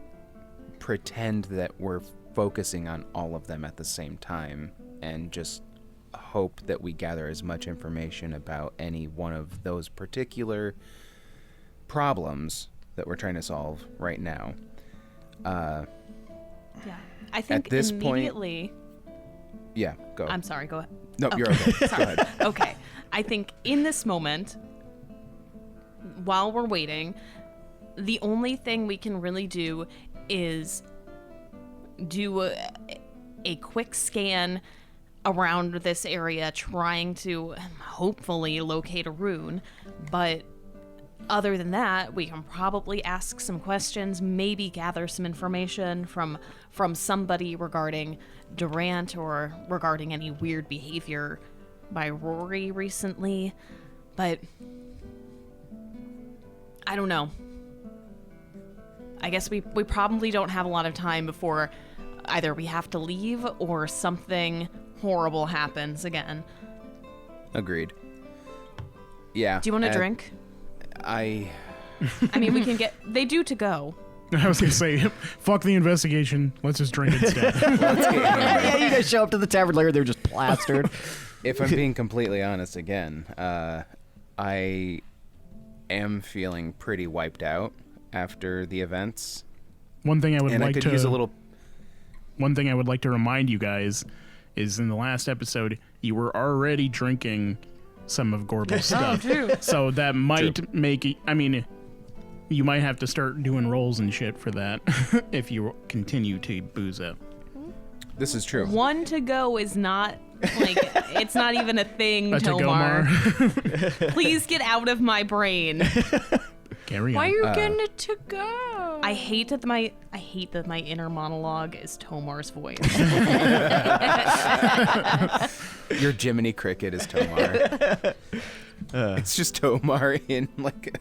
pretend that we're focusing on all of them at the same time and just hope that we gather as much information about any one of those particular problems that we're trying to solve right now. Yeah. I think at this immediately... Yeah, go. I'm sorry, go ahead. No, you're okay. Go ahead. Okay. I think in this moment, while we're waiting, the only thing we can really do is do a quick scan around this area, trying to hopefully locate a rune. But other than that, we can probably ask some questions, maybe gather some information from somebody regarding Durant or regarding any weird behavior by Rory recently. But I don't know. I guess we probably don't have a lot of time before either we have to leave or something horrible happens again. Agreed. Yeah. Do you want a drink? I mean, we can get... They do to go. I was going to say, fuck the investigation. Let's just drink instead. Yeah, you guys show up to the tavern later, they're just plastered. If I'm being completely honest again, I am feeling pretty wiped out after the events. One thing I would and like I could to use a little. One thing I would like to remind you guys is in the last episode, you were already drinking some of Gorbel's stuff. So that might make it, I mean, you might have to start doing rolls and shit for that if you continue to booze up. This is true. One to go is not, like, it's not even a thing, A To'marr. Please get out of my brain. Carry on. Why are you getting it to go? I hate that my inner monologue is Tomar's voice. Your Jiminy Cricket is To'marr. It's just To'marr in like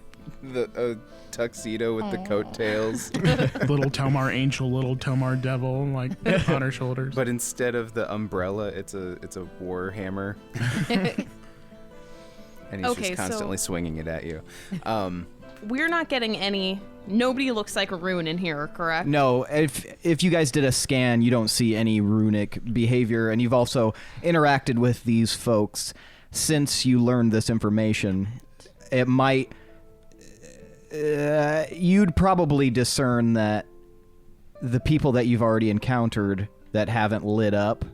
a tuxedo with the coattails. Little To'marr angel, little To'marr devil, like on her shoulders. But instead of the umbrella, it's a war hammer. And he's just constantly swinging it at you. We're not getting any... Nobody looks like a rune in here, correct? No, if you guys did a scan, you don't see any runic behavior, and you've also interacted with these folks since you learned this information. It might... you'd probably discern that the people that you've already encountered that haven't lit up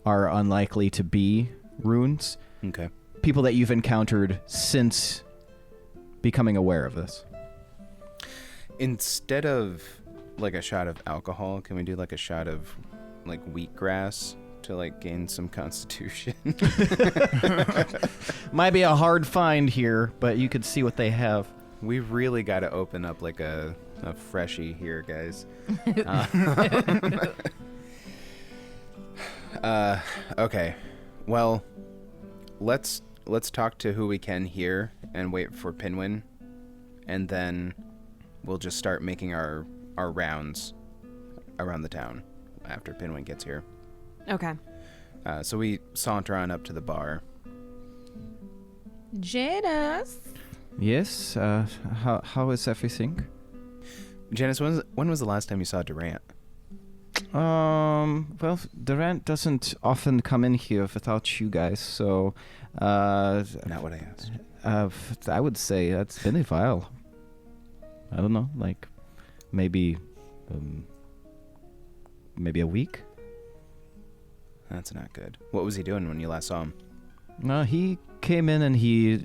are unlikely to be runes. Okay. People that you've encountered since becoming aware of this. Instead of like a shot of alcohol, can we do like a shot of like wheatgrass to like gain some constitution? Might be a hard find here, but you could see what they have. We really got to open up like a freshie here, guys. Okay. Well, let's talk to who we can here and wait for Pinwin, and then we'll just start making our rounds around the town after Pinwin gets here. Okay. So we saunter on up to the bar. Janice? Yes, how is everything? Janice, when was the last time you saw Durant? Well, Durant doesn't often come in here without you guys, so... Not what I asked. I would say it's been a while. I don't know, like maybe a week. That's not good. What was he doing when you last saw him? He came in and he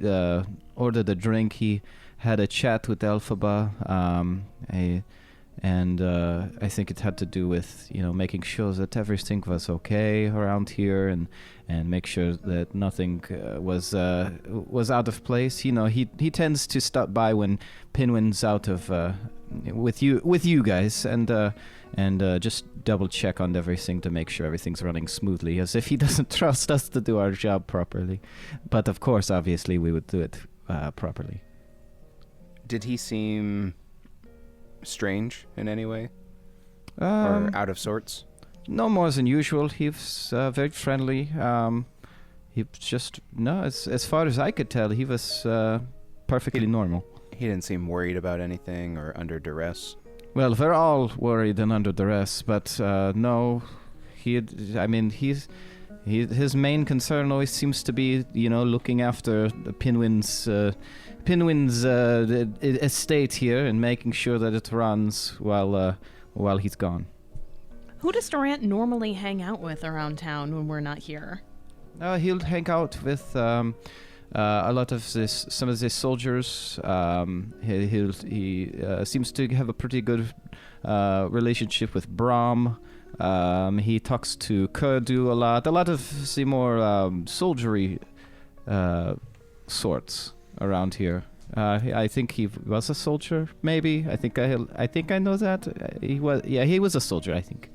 ordered a drink. He had a chat with Elphaba, and I think it had to do with making sure that everything was okay around here and make sure that nothing was out of place. He tends to stop by when Pinwin's out of with you guys and just double check on everything to make sure everything's running smoothly, as if he doesn't trust us to do our job properly. But of course, obviously, we would do it properly. Did he seem strange in any way? Or out of sorts? No more than usual. He was very friendly. He just, as far as I could tell, he was perfectly normal. He didn't seem worried about anything or under duress? Well, we're all worried and under duress, but no, he's his main concern always seems to be, looking after the Pinwin's estate here and making sure that it runs while he's gone. Who does Durant normally hang out with around town when we're not here? He'll hang out with a lot of some of the soldiers. He seems to have a pretty good relationship with Brahm. He talks to Kurdu a lot of the more soldiery sorts around here. I think he was a soldier, maybe. I think I know that. He was a soldier, I think.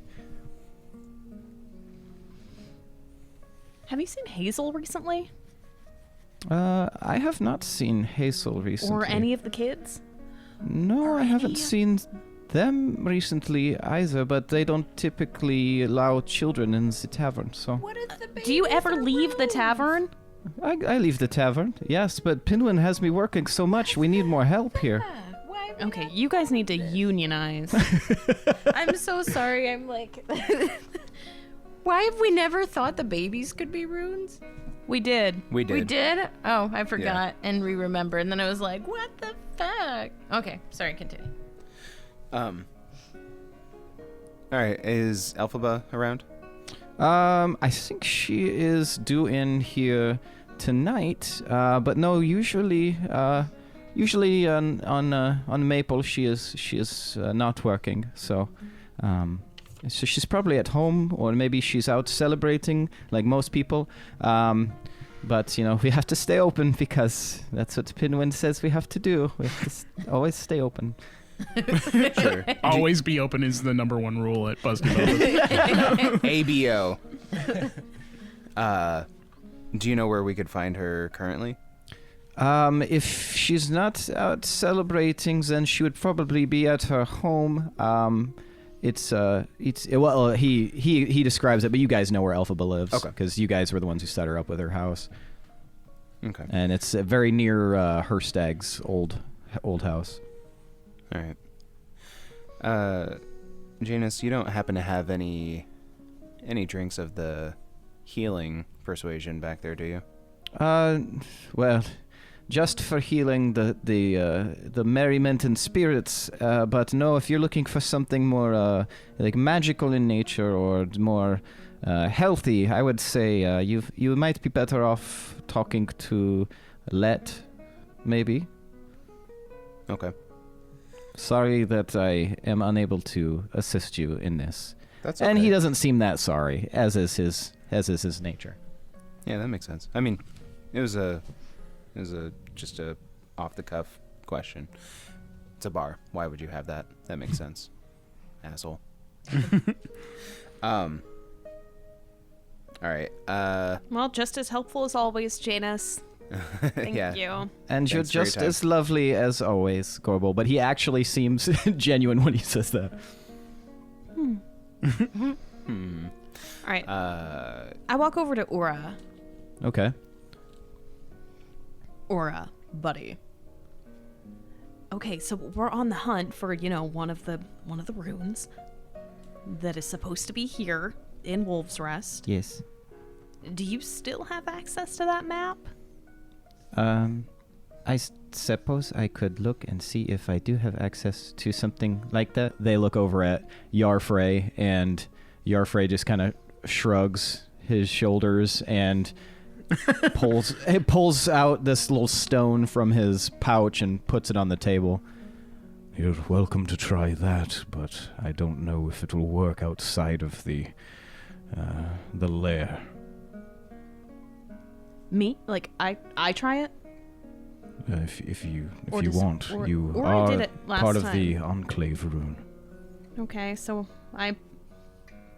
Have you seen Hazel recently? I have not seen Hazel recently. Or any of the kids? No, I haven't seen them recently either, but they don't typically allow children in the tavern, so... What is the baby? Do you ever leave the tavern? I leave the tavern, yes, but Pinwin has me working so much, we need more help here. Why Okay, you guys need to unionize. I'm so sorry. I'm like... Why have we never thought the babies could be runes? We did. We did. We did? Oh, I forgot and re-remember. And then I was like, what the fuck? Okay, sorry, continue. All right, is Elphaba around? I think she is due in here tonight, but no, usually on Maple she is not working, so she's probably at home, or maybe she's out celebrating like most people. But we have to stay open because that's what Pinwin says we have to do. We have to always stay open. Sure. Always be open is the number one rule at Busted ABO. Do you know where we could find her currently? If she's not out celebrating, then she would probably be at her home. He describes it, but you guys know where Elphaba lives. Okay. Because you guys were the ones who set her up with her house. Okay. And it's very near Herstag's old house. All right. Janus, you don't happen to have any drinks of the healing persuasion back there, do you? Well, just for healing the merriment and spirits. But no, if you're looking for something more like magical in nature or more healthy, I would say you might be better off talking to Let, maybe. Okay. Sorry that I am unable to assist you in this. That's okay. And he doesn't seem that sorry, as is his nature. Yeah, that makes sense. I mean, it was just a off the cuff question. It's a bar. Why would you have that? That makes sense. Asshole. All right. Well, just as helpful as always, Janus. Thank yeah. you. And you're Thanks for your just time. as lovely as always, Gorbel. But he actually seems genuine when he says that. All right. I walk over to Ura. Okay. Ura, buddy. Okay, so we're on the hunt for, one of the runes that is supposed to be here in Wolves Rest. Yes. Do you still have access to that map? I suppose I could look and see if I do have access to something like that. They look over at Yarfrey, and Yarfrey just kind of shrugs his shoulders and pulls out this little stone from his pouch and puts it on the table. You're welcome to try that, but I don't know if it will work outside of the lair. Me? Like, I try it? If you Or want, or you I are did it last part of time. the Enclave Rune. Okay, so I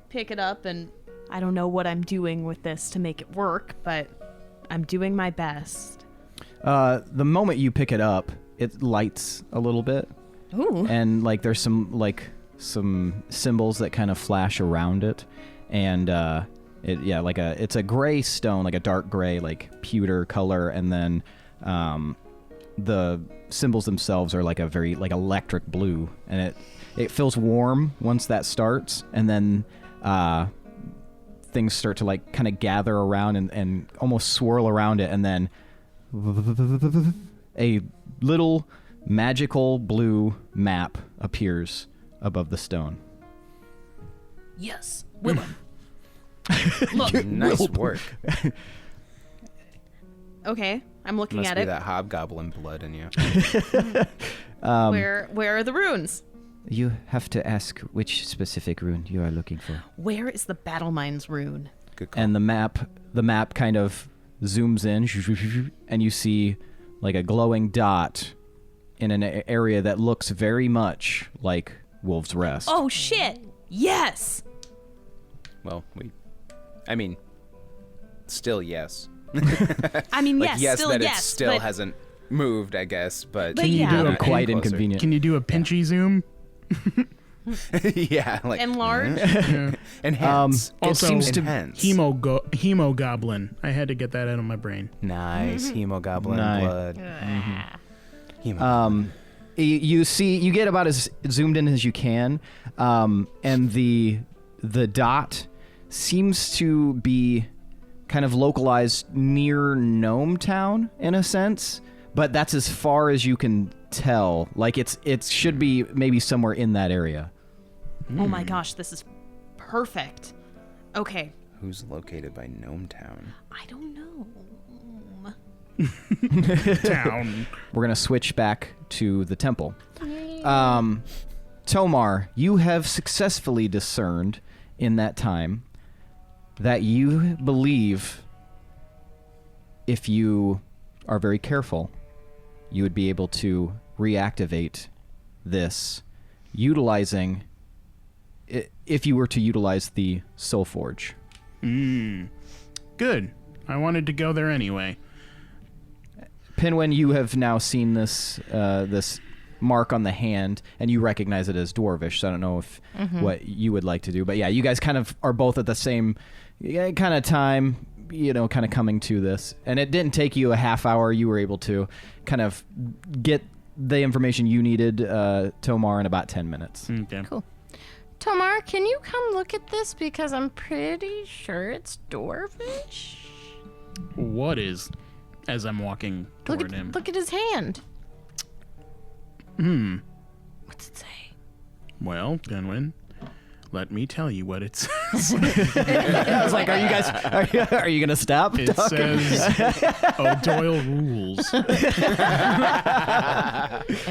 pick it up, and I don't know what I'm doing with this to make it work, but I'm doing my best. The moment you pick it up, it lights a little bit. Ooh. And there's some symbols that kind of flash around it, and it's a gray stone, like a dark gray, like pewter color, and then the symbols themselves are like a very electric blue, and it feels warm once that starts, and then things start to like kind of gather around and almost swirl around it, and then a little magical blue map appears above the stone. Yes, Willem. Look. Nice work. Okay, I'm looking Must at be it. that hobgoblin blood in you. Where are the runes? You have to ask which specific rune you are looking for. Where is the Battle Minds Rune? Good call. And the map kind of zooms in, and you see like a glowing dot in an area that looks very much like Wolf's Rest. Oh shit! Yes. Well, still yes. I mean, Like, yes, still that yes. it still but hasn't moved, I guess, but Can you do it quite closer. inconvenient. Can you do a pinchy zoom? Yeah, like enlarge. Yeah. enhance. It Also, seems to enhance. Hemogoblin. I had to get that out of my brain. Nice hemogoblin Nice. blood. Hemogoblin. you get about as zoomed in as you can, and the dot seems to be kind of localized near Gnome Town in a sense, but that's as far as you can tell. Like it should be maybe somewhere in that area. Oh my gosh, this is perfect. Okay, Who's located by Gnome Town? I don't know. Town. We're gonna switch back to the temple. To'marr, you have successfully discerned in that time that you believe if you are very careful, you would be able to reactivate this, utilizing, if you were to utilize the Soul Forge. Good. I wanted to go there anyway. Pinwin, you have now seen this this mark on the hand, and you recognize it as Dwarvish, so I don't know if what you would like to do. But yeah, you guys kind of are both at the same kind of time, kind of coming to this. And it didn't take you a half hour. You were able to kind of get the information you needed, To'marr, in about 10 minutes. Okay. Cool. To'marr, can you come look at this? Because I'm pretty sure it's Dwarvish. What is, as I'm walking toward him? Look at his hand. What's it say? Well, Pinwin, let me tell you what it says. I was like, are you guys, are you going to stop It talking? says, O'Doyle rules. And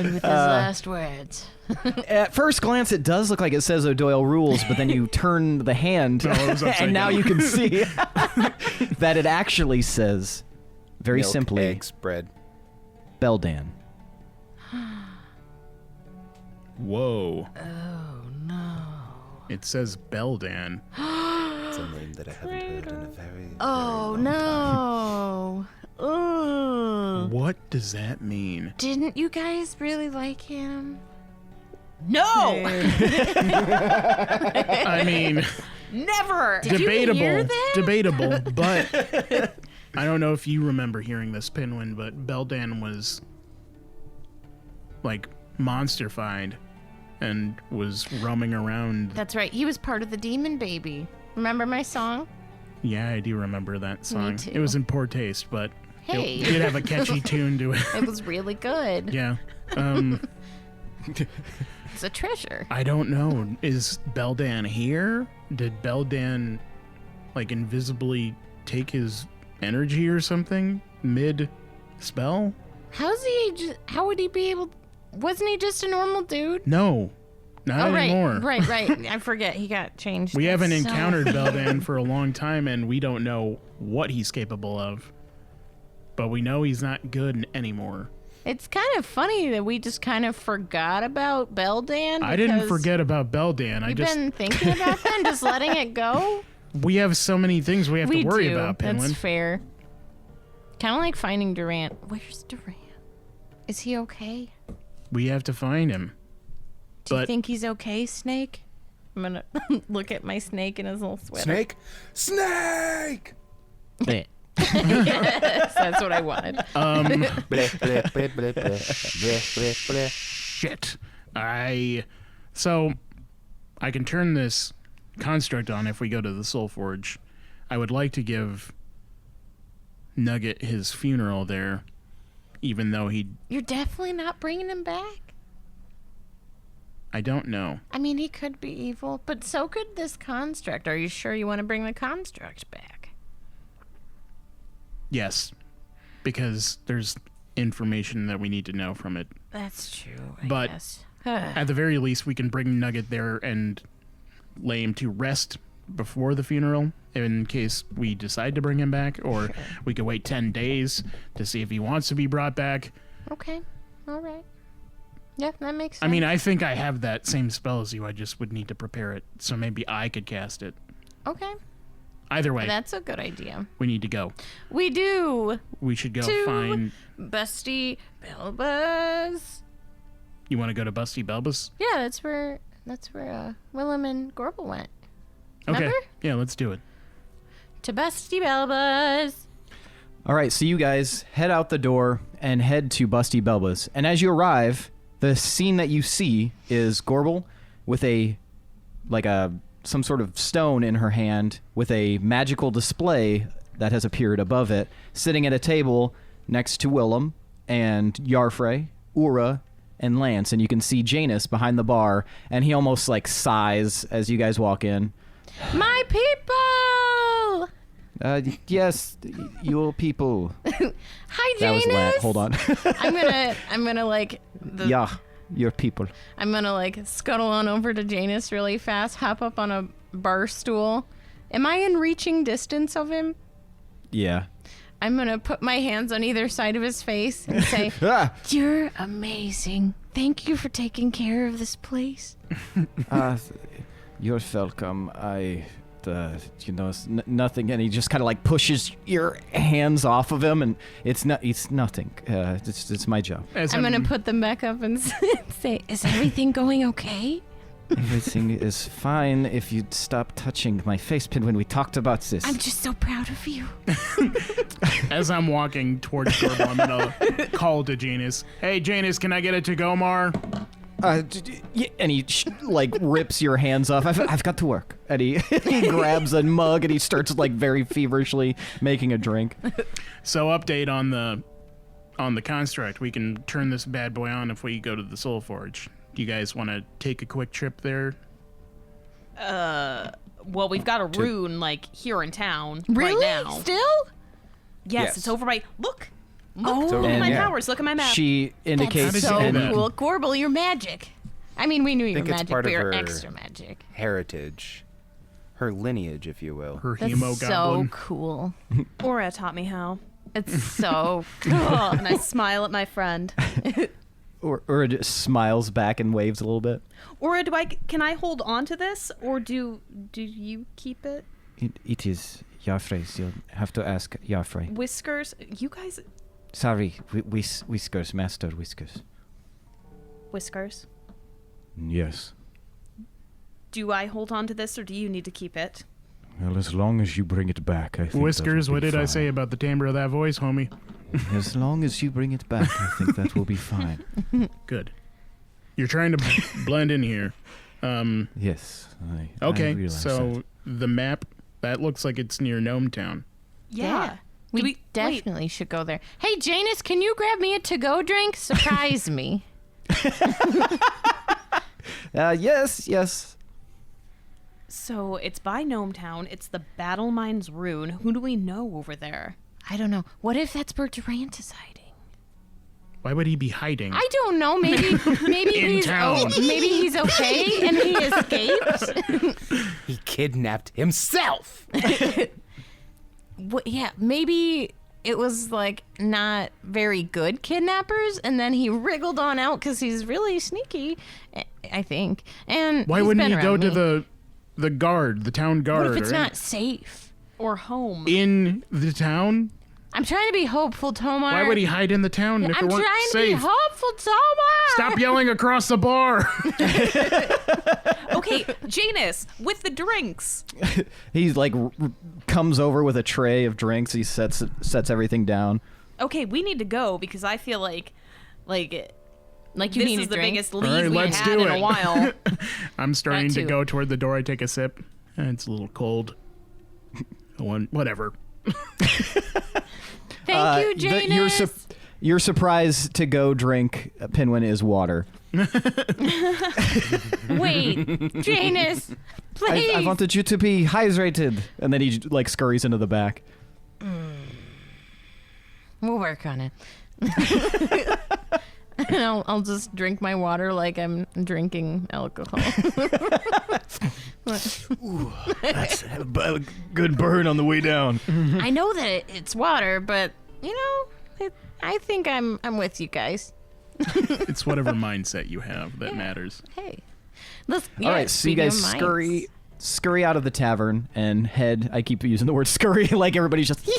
with his last words. At first glance, it does look like it says O'Doyle rules, but then you turn the hand, No, it was upside and now down. you can see that it actually says, very Milk, simply, eggs, bread. Beldan. Whoa. Oh, no. It says Beldan. It's a name that I haven't heard in a very, Oh, no. Ugh. What does that mean? Didn't you guys really like him? No, I mean, never. Did you hear debatable, that? debatable, but I don't know if you remember hearing this, Pinwin, but Beldan was like monsterfied and was roaming around. That's right. He was part of the Demon Baby. Remember my song? Yeah, I do remember that song. too. It was in poor taste, but Hey. it did have a catchy tune to it. It was really good. Yeah. It's a treasure. I don't know. Is Beldan here? Did Beldan like invisibly take his energy or something mid spell? How would he be able? Wasn't he just a normal dude? No, not anymore. Right. I forget. He got changed. We haven't So- encountered Beldan for a long time, and we don't know what he's capable of. But we know he's not good anymore. It's kind of funny that we just kind of forgot about Beldan. I didn't because forget about Beldan. You've been thinking about them, just letting it go. We have so many things we have to worry do. about, That's Pinwin. fair. Kind of like finding Durant. Where's Durant? Is he okay? We have to find him. Do you But- think he's okay, Snake? I'm gonna look at my snake in his little sweater. Snake? Snake! Yes, that's what I wanted. Shit. So I can turn this construct on if we go to the Soul Forge. I would like to give Nugget his funeral there, even though You're definitely not bringing him back? I don't know. I mean, he could be evil, but so could this construct. Are you sure you want to bring the construct back? Yes, because there's information that we need to know from it. That's true, But I guess. at the very least, we can bring Nugget there and lay him to rest before the funeral in case we decide to bring him back, or we could wait 10 days to see if he wants to be brought back. Okay, all right. Yeah, that makes sense. I mean, I think I have that same spell as you. I just would need to prepare it, so maybe I could cast it. Okay, Either way, that's a good idea. we need to go. We do. We should go To find... Busty Belbas. You want to go to Busty Belbas? Yeah, that's where Willem and Gorbel went. Okay. Remember? Yeah, let's do it. To Busty Belbas. All right, so you guys head out the door and head to Busty Belbas. And as you arrive, the scene that you see is Gorbel with some sort of stone in her hand with a magical display that has appeared above it, sitting at a table next to Willem and Yarfrey, Ura, and Lance. And you can see Janus behind the bar, and he almost like sighs as you guys walk in. My people! Yes, your people. Hi, That was Janus. Hold on. I'm gonna like Yeah, your people. I'm gonna like scuttle on over to Janus really fast, hop up on a bar stool. Am I in reaching distance of him? Yeah. I'm gonna put my hands on either side of his face and say, Ah! "You're amazing. Thank you for taking care of this place." You're welcome. Nothing. And he just kind of like pushes your hands off of him, and it's nothing. It's my job. As I'm gonna put them back up and say, "Is everything going okay?" Everything is fine if you stop touching my face, Pinwin. We talked about this. I'm just so proud of you. As I'm walking towards Gorbel, I'm gonna call to Janus. Hey, Janus, can I get a to-go, Mar? And he rips your hands off. I've got to work. And he grabs a mug and he starts like very feverishly making a drink. So update on the construct. We can turn this bad boy on if we go to the Soul Forge. Do you guys want to take a quick trip there? Well, we've got a rune here in town Really? right now. Still? Yes, it's over by. Look Oh. at And my yeah. powers. Look at my map. She indicates. did you So do that? cool. Gorbel, you're magic. I mean, we knew you were think it's magic, part but of you're her- extra magic. Heritage. Her lineage, if you will. Her That's hemo so goblin. cool. Aura taught me how. It's so cool. And I smile at my friend. Or just smiles back and waves a little bit. Aura, can I hold on to this, or do you keep it? It is Yarfrey's. You'll have to ask Yarfrey. Whiskers, you guys. Sorry, Whiskers, Master Whiskers. Whiskers. Yes. Do I hold on to this, or do you need to keep it? Well, as long as you bring it back, I think. Whiskers, what did I say about the timbre of that voice, homie? As long as you bring it back, I think that will be fine. Good. You're trying to blend in here. Yes. I Okay, realize so that. the map, that looks like it's near Gnome Town. Yeah. We, Do we- definitely should go there. Hey, Janus, can you grab me a to-go drink? Surprise me. Yes. So it's by Gnome Town. It's the Battle Minds Rune. Who do we know over there? I don't know. What if that's where Durant is hiding? Why would he be hiding? I don't know. Maybe In he's town. maybe he's okay and he escaped. He kidnapped himself. Yeah, maybe it was not very good kidnappers, and then he wriggled on out because he's really sneaky, I think. And Why he's wouldn't been he go around to me. the guard, the town guard? What if it's or not safe? Or home? in the town? I'm trying to be hopeful, Tomas. Why would he hide in the town if I'm it trying weren't to be safe? hopeful, Tomas. Stop yelling across the bar. Okay, Janus, with the drinks. He's comes over with a tray of drinks. He sets everything down. Okay, we need to go because I feel like Like you this need is a the drink? biggest All lead right, we've let's had do in it. a while. I'm starting to too. go toward the door. I take a sip. It's a little cold. The one, whatever. Thank you, Janus. Your surprise to go drink Pinwin is water. Wait, Janus, please. I wanted you to be hydrated. And then he like scurries into the back. We'll work on it. And I'll just drink my water like I'm drinking alcohol. Ooh, that's a good burn on the way down. I know that it's water, but you know, I think I'm with you guys. It's whatever mindset you have that matters. Hey, all right, so you guys scurry out of the tavern and head. I keep using the word scurry like everybody's just. You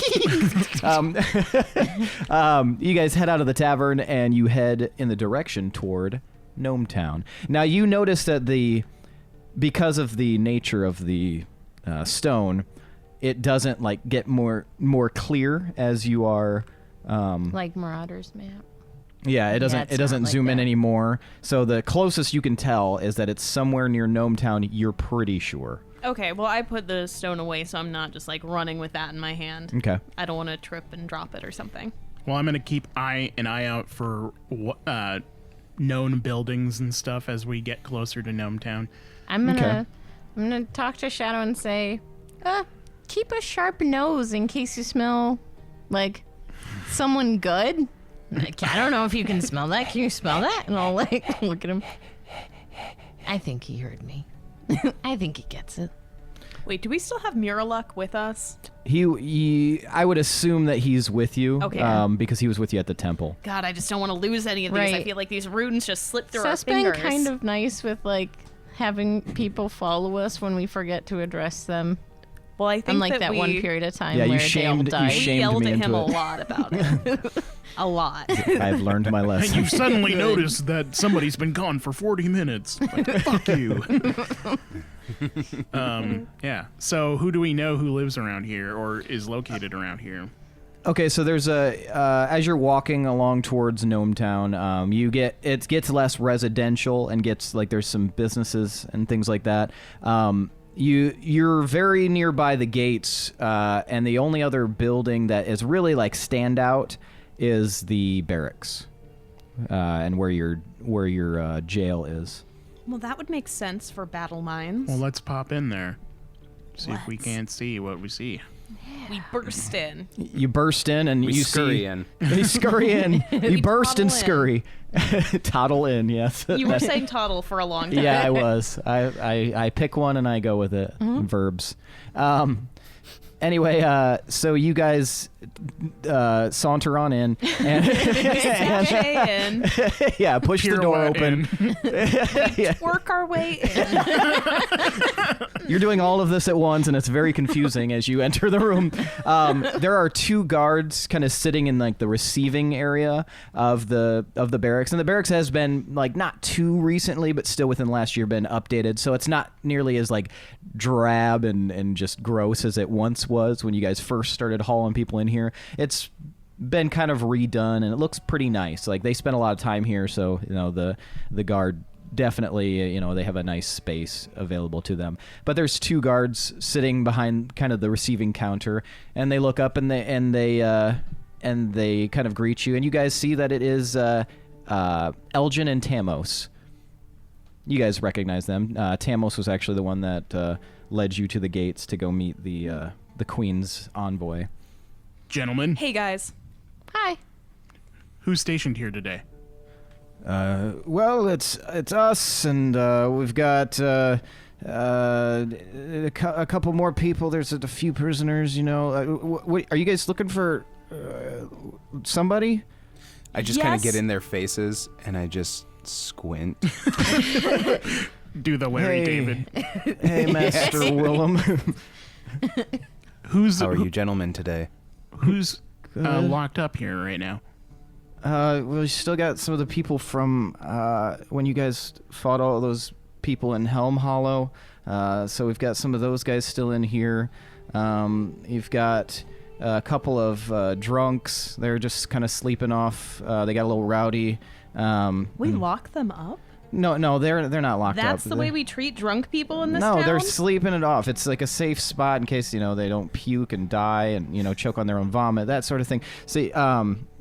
guys head out of the tavern and you head in the direction toward Gnome Town. Now you notice that because of the nature of the stone, it doesn't like get more clear as you are. Like Marauder's map. Yeah, it doesn't zoom in anymore. So the closest you can tell is that it's somewhere near Gnome Town. You're pretty sure. Okay, well, I put the stone away, so I'm not just like running with that in my hand. Okay. I don't want to trip and drop it or something. Well, I'm gonna keep an eye out for known buildings and stuff as we get closer to Gnome Town. I'm gonna talk to Shadow and say, keep a sharp nose in case you smell like someone good. Like, I don't know if you can smell that. Can you smell that? And I'll like look at him. I think he heard me. I think he gets it. Wait, do we still have Muraloc with us? I would assume that he's with you. Okay. Because he was with you at the temple. God, I just don't want to lose any of these. Right. I feel like these runes just slip through Seth's our fingers. been kind of nice with like having people follow us when we forget to address them. Well, I think Unlike that one period of time Yeah, where you shamed- Dale died. you we shamed yelled me at him into a it. lot about it. A lot. I've learned my lesson. You've suddenly noticed that somebody's been gone for 40 minutes. Like, fuck you. Yeah. So who do we know who lives around here or is located around here? Okay, so there's as you're walking along towards Gnome Town, it gets less residential and gets like there's some businesses and things like that. You're very nearby the gates, and the only other building that is really like standout is the barracks, and where your jail is. Well, that would make sense for Battle Minds. Well, let's pop in there. See if we Let's. can't see what we see. We burst in. You burst in and We you scurry see. in. You scurry in. You burst and toddle in. scurry. Toddle in, yes. You were saying toddle for a long time. Yeah, I was. I pick one and I go with it. Verbs. Anyway, so you guys saunter on in. And Sashay in. yeah, push the door open. Work our way in. You're doing all of this at once, and it's very confusing as you enter the room. There are two guards kind of sitting in like the receiving area of the barracks, and the barracks has been like not too recently, but still within last year been updated, so it's not nearly as like drab and just gross as it once was when you guys first started hauling people in here. It's been kind of redone, and it looks pretty nice. Like they spent a lot of time here, so you know the guard. Definitely, they have a nice space available to them. But there's two guards sitting behind kind of the receiving counter, and they look up and they kind of greet you, and you guys see that it is Elgin and Tamos. You guys recognize them. Tamos was actually the one that led you to the gates to go meet the Queen's envoy. Gentlemen, Hey, guys. Hi. who's stationed here today? Well, it's us, and we've got a couple more people. There's a few prisoners, are you guys looking for somebody? I just kind of Yes. get in their faces and I just squint. Do the Larry Hey. David. Hey, Master Willem. Who's How are you gentlemen today? who's Good. locked up here right now? We still got some of the people from when you guys fought all those people in Helm Hollow. So we've got some of those guys still in here. You've got a couple of drunks. They're just kind of sleeping off. They got a little rowdy. We lock them up? No, they're not locked up. That's the way we treat drunk people in this No, town? they're sleeping it off. It's like a safe spot in case, they don't puke and die and, choke on their own vomit, that sort of thing. See,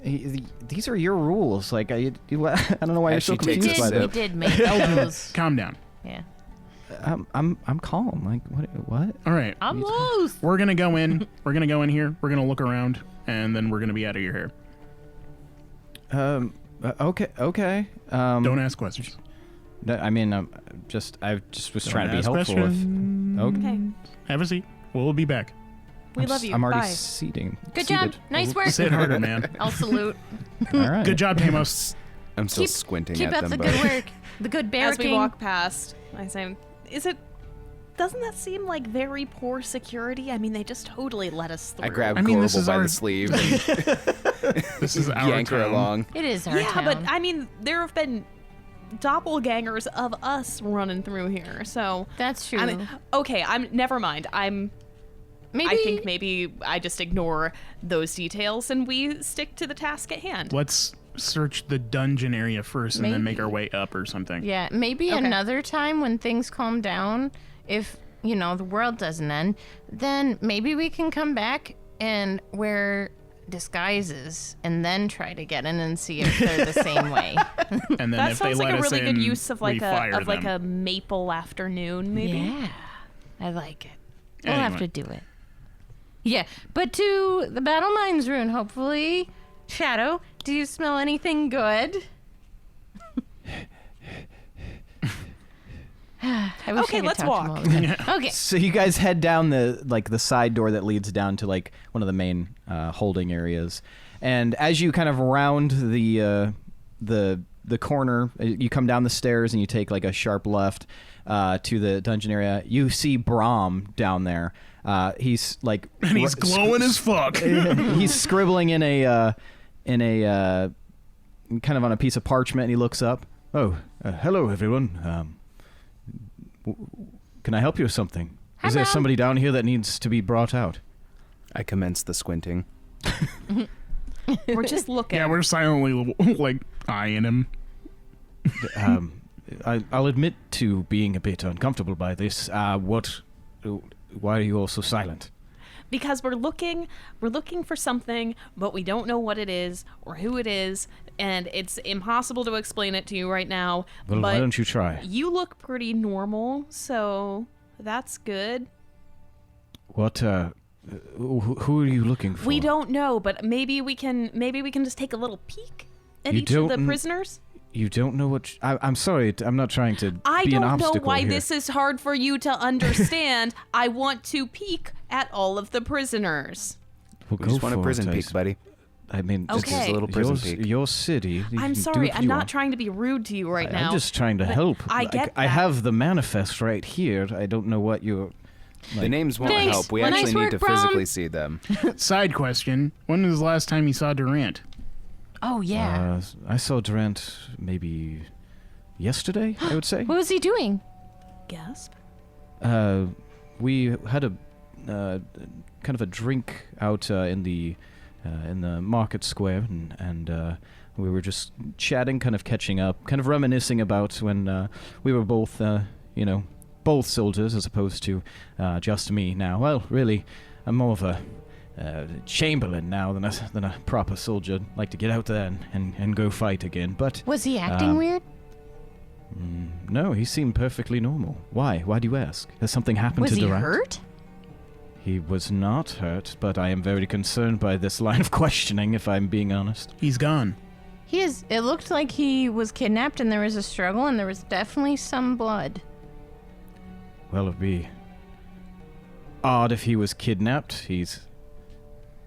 these are your rules. Like, I don't know why you're so confused by that. We did make those. Calm down. Yeah. I'm calm. Like, what? All right. I'm loose. We're going to go in. We're going to go in here. We're going to look around, and then we're going to be out of your hair. Okay. Don't ask questions. I mean, I just was trying to be ask helpful. Okay. Have a seat. We'll be back. We love you. I'm already Bye. seating. Good job. seated. Nice work. Say it harder, man. I'll salute. All right. Good job, Tamos. I'm still squinting Keep at up them, the but good work. The good As we barracking. walk past, I say, doesn't that seem like very poor security? I mean, they just totally let us through. I grab this Gorbel is by our- the sleeve and This is our yank her town. along. It is our Yeah, town. but I mean, there have been doppelgangers of us running through here, so That's true. I mean, okay, never mind. maybe I think maybe I just ignore those details and we stick to the task at hand. Let's search the dungeon area first and then make Maybe. our way up or something. Yeah, maybe Okay. another time when things calm down, if, the world doesn't end, then maybe we can come back and wear disguises and then try to get in and see if they're the same way. And then That if they sounds like let a us really good in, use of we like fire them. a maple afternoon, maybe. Yeah, I like it. We'll have Anyway. to do it. Yeah, but to the Battle Minds Rune, hopefully. Shadow, do you smell anything good? I wish Okay, I could let's talk walk. to him a little bit. Okay. So you guys head down the side door that leads down to like one of the main holding areas, and as you kind of round the corner, you come down the stairs and you take like a sharp left to the dungeon area. You see Brahm down there. He's like And he's glowing as fuck. he's scribbling in a kind of on a piece of parchment, and he looks up. Oh, hello everyone. Can I help you with something? Is there Hello. somebody down here that needs to be brought out? I commence the squinting. We're just looking. Yeah, we're silently like eyeing him. I'll admit to being a bit uncomfortable by this. Why are you all so silent? Because we're looking for something, but we don't know what it is or who it is, and it's impossible to explain it to you right now. Well, but why don't you try? you look pretty normal, so that's good. What? Who are you looking for? We don't know, but maybe we can just take a little peek at You each of the don't- prisoners. You don't know what? I'm sorry. I'm not trying to I be an don't know obstacle why here. this is hard for you to understand. I want to peek at all of the prisoners. Well, We go just want a for prison it, peek, buddy. I mean, Okay. Just a little prison your, peek. your city. You I'm can do sorry, what I'm you not want. trying to be rude to you right now. I'm just trying to but help. I get I that. have the manifest right here. I don't know what you're. The names won't Thanks. help. We Well, actually nice need work, to Brom. physically see them. Side question: when was the last time you saw Durant? Oh, yeah. I saw Durant maybe yesterday, I would say. What was he doing? Gasp. We had a kind of a drink out in the market square, and we were just chatting, kind of catching up, kind of reminiscing about when we were both, both soldiers as opposed to just me now. Well, really, I'm more of a chamberlain now than a proper soldier. Like to get out there and go fight again. But Was he acting weird? no, he seemed perfectly normal. Why? Why do you ask? Has something happened Was to he Durant? hurt? He was not hurt, but I am very concerned by this line of questioning, if I'm being honest. He's gone. He is. It looked like he was kidnapped and there was a struggle and there was definitely some blood. Well, it'd be odd if he was kidnapped. He's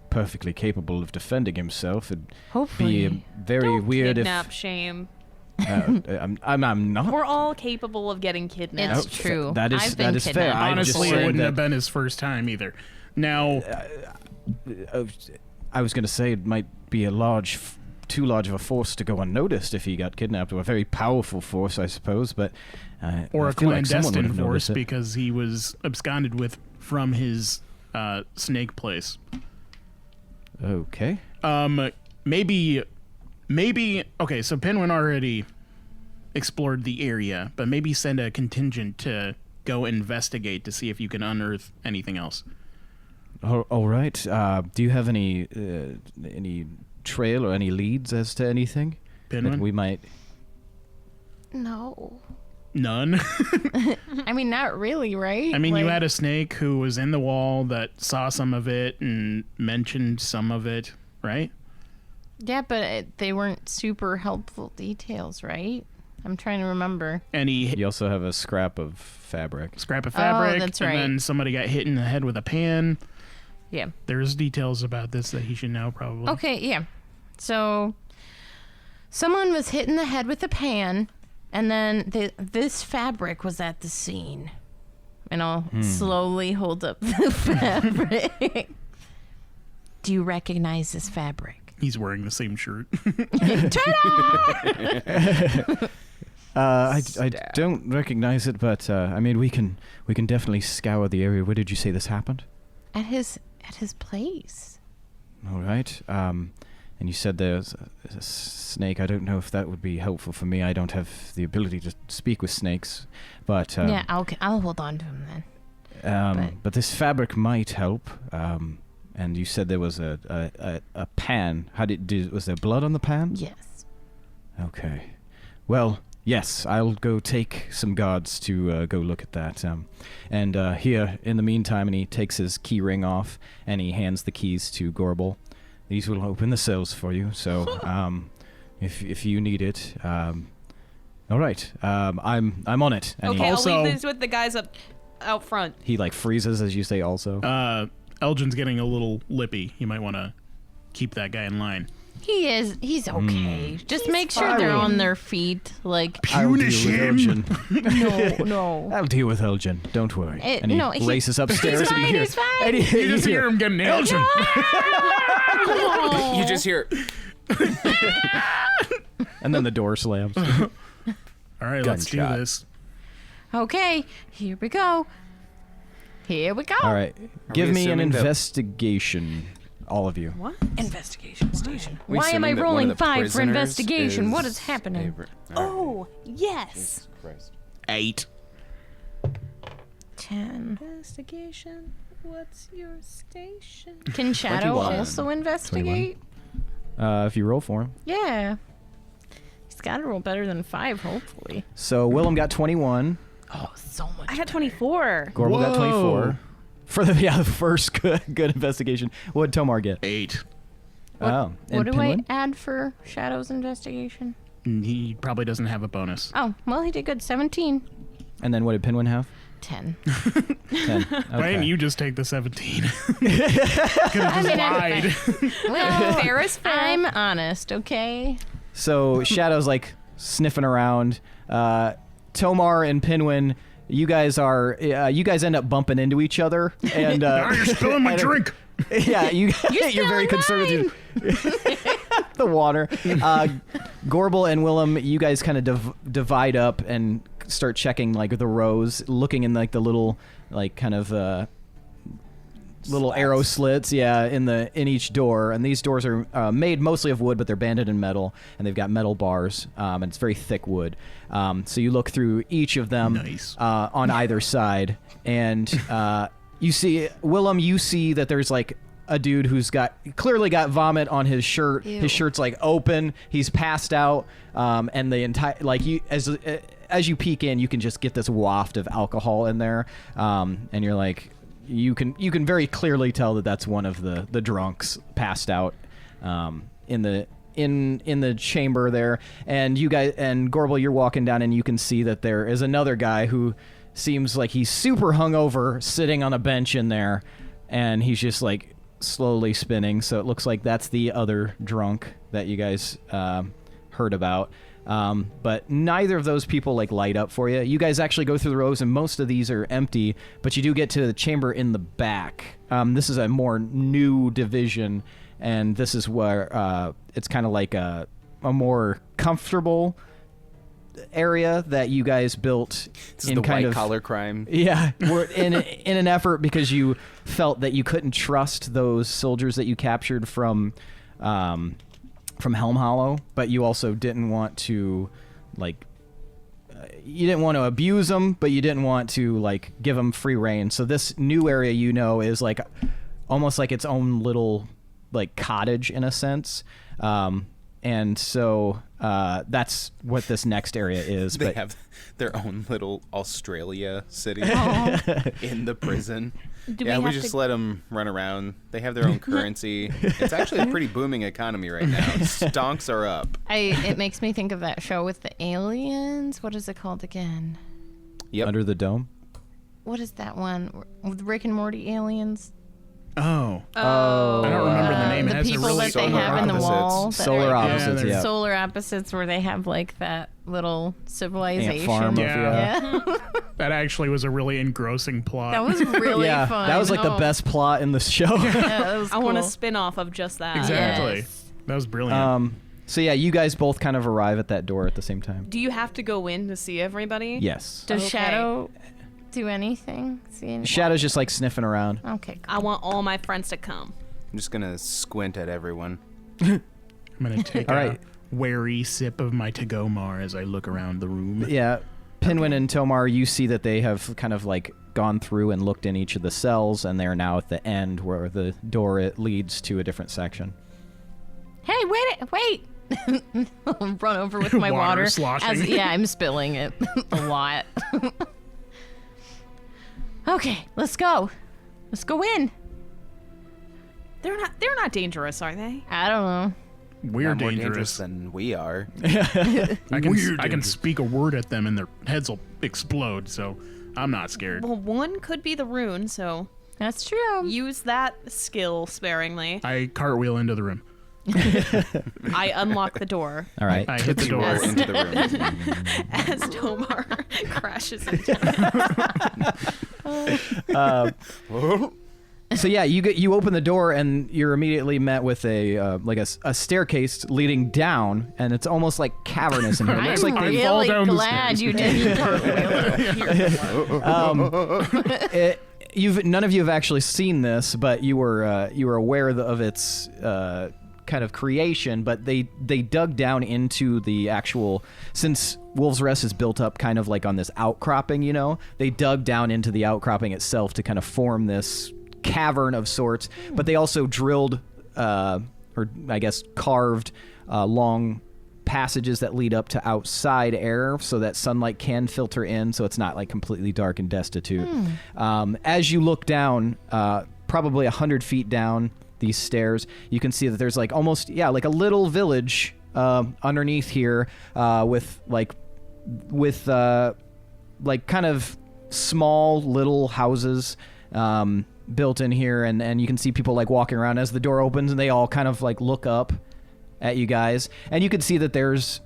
perfectly capable of defending himself. It'd Hopefully. be very Don't weird kidnap shame. if... I'm not. We're all capable of getting kidnapped. It's true. That is, I've been that is fair. kidnapped. I'm just Honestly, it saying wouldn't that- have been his first time either. Now, I was going to say it might be too large of a force to go unnoticed if he got kidnapped, or a very powerful force, I suppose. But or I a feel like someone would clandestine have force noticed it. because he was absconded with from his snake place. Okay. Maybe. Okay, so Pinwin already explored the area, but maybe send a contingent to go investigate to see if you can unearth anything else. All right. Do you have any trail or any leads as to anything Pinwin? that we might? No. None. I mean, not really, right? I mean, you had a snake who was in the wall that saw some of it and mentioned some of it, right? Yeah, but they weren't super helpful details, right? I'm trying to remember. And You also have a scrap of fabric. scrap of fabric. that's right. And then somebody got hit in the head with a pan. Yeah. There's details about this that he should know, probably. Okay, yeah. So, someone was hit in the head with a pan, and then this fabric was at the scene. And I'll slowly hold up the fabric. Do you recognize this fabric? He's wearing the same shirt. I don't recognize it, but I mean, we can definitely scour the area. Where did you say this happened? At his place. All right. And you said there's a snake. I don't know if that would be helpful for me. I don't have the ability to speak with snakes, but Yeah, I'll hold on to him then. but this fabric might help. And you said there was a pan. Was there blood on the pan? Yes. Okay. Well, yes, I'll go take some guards to go look at that. And here, in the meantime, and he takes his key ring off and he hands the keys to Gorbel. These will open the cells for you. So, if you need it, all right. I'm on it. And Okay, Also- I'll leave these with the guys out front. he like freezes as you say. Also, Elgin's getting a little lippy. You might want to keep that guy in line. He is. He's okay. Just make sure they're on their feet. Like, I'll deal with Elgin. no. I'll deal with Elgin. Don't worry. It- and he no, he- races upstairs. He's and you fine, hear, he's fine. And You just hear him getting Elgin. You just hear. and then the door slams. All right, let's do Gunshot. this. Okay, here we go. Here we go. All right, give we me an assuming that- investigation, all of you. What? Investigation station. We Why am I assuming that one of rolling the 5 for prisoners investigation? What is happening? Oh, yes. Christ. 8. 10. Investigation. What's your station? Can Shadow 21. also investigate? If you roll for him. Yeah. He's got to roll better than 5, hopefully. So Willem got 21. Oh, so much. I got 24. Gorbel got Whoa. 24. For the first good investigation. What did To'marr get? 8. Oh, What and do I Pinwin? add for Shadow's investigation? He probably doesn't have a bonus. Oh, well, he did good. 17. And then what did Pinwin have? 10. 10. Why Okay. didn't you just take the 17? Could have just lied. Well, Fair is fair. I'm honest, okay? So Shadow's like sniffing around. To'marr and Pinwin, you guys end up bumping into each other, and Now you're spilling my and- drink. Yeah, you're very spilling concerned with the water. Gorbel and Willem, you guys kind of divide up and start checking like the rows, looking in like the little like kind of little arrow slits, in each door. And these doors are made mostly of wood, but they're banded in metal, and they've got metal bars, and it's very thick wood. So you look through each of them Nice. on either side, and you see, Willem, you see that there's like a dude who's clearly got vomit on his shirt. Ew. His shirt's like open. He's passed out, and the entire as you peek in, you can just get this waft of alcohol in there, and you're like, you can very clearly tell that that's one of the drunks passed out in the chamber there. And you guys and Gorbel, you're walking down, and you can see that there is another guy who seems like he's super hungover, sitting on a bench in there, and he's just like slowly spinning. So it looks like that's the other drunk that you guys heard about. But neither of those people like light up for you. You guys actually go through the rows, and most of these are empty, but you do get to the chamber in the back. This is a more new division, and this is where it's kind of like a more comfortable area that you guys built This is in the kind white of collar crime. yeah, we're in an effort because you felt that you couldn't trust those soldiers that you captured from Helm Hollow, but you also didn't want to like to abuse them, but you didn't want to like give them free reign. So this new area, is like almost like its own little like cottage in a sense. And so that's what this next area is. They have their own little Australia city in the prison. We just let them run around. They have their own currency. It's actually a pretty booming economy right now. Stonks are up. It makes me think of that show with the aliens. What is it called again? Yep. Under the Dome. What is that one with Rick and Morty aliens? Oh. I don't remember the name. The it has people a really that they have in the wall. Solar opposites, yeah. Solar opposites where they have like that little civilization. Ant farm. Yeah. That actually was a really engrossing plot. That was really yeah, fun. that was like the best plot in the show. Yeah, that was I want a cool. spin-off of just that. Exactly. Yes. That was brilliant. So yeah, you guys both kind of arrive at that door at the same time. Do you have to go in to see everybody? Yes. Does Okay. Shadow do anything? See anything? Shadow's just like sniffing around. Okay. I want all my friends to come. I'm just gonna squint at everyone. I'm going to take All a right. wary sip of my Tagomar as I look around the room. Yeah. Pinwin and To'marr, you see that they have kind of like gone through and looked in each of the cells, and they're now at the end where the door it leads to a different section. Hey, wait! I'll run over with my Water water. sloshing. Yeah, I'm spilling it a lot. Okay, let's go. Let's go in. They're not dangerous, are they? I don't know. We're Not more dangerous. than we are. I can speak a word at them and their heads will explode, so I'm not scared. Well, one could be the rune, so That's true. use that skill sparingly. I cartwheel into the room. I unlock the door All right. I hit the door. Or into the room. as To'marr crashes into it. So yeah, you open the door and you're immediately met with a staircase leading down, and it's almost like cavernous in here. It I'm looks like they really fall down the glad stairs. you didn't none of you have actually seen this, but you were aware of its kind of creation. But they dug down into the actual, since Wolves Rest is built up kind of like on this outcropping, they dug down into the outcropping itself to kind of form this cavern of sorts. But they also drilled, or I guess carved, long passages that lead up to outside air so that sunlight can filter in, so it's not like completely dark and destitute. As you look down, probably 100 feet down these stairs, you can see that there's like almost like a little village underneath here, with kind of small little houses built in here, and you can see people like walking around as the door opens, and they all kind of like look up at you guys, and you can see that there's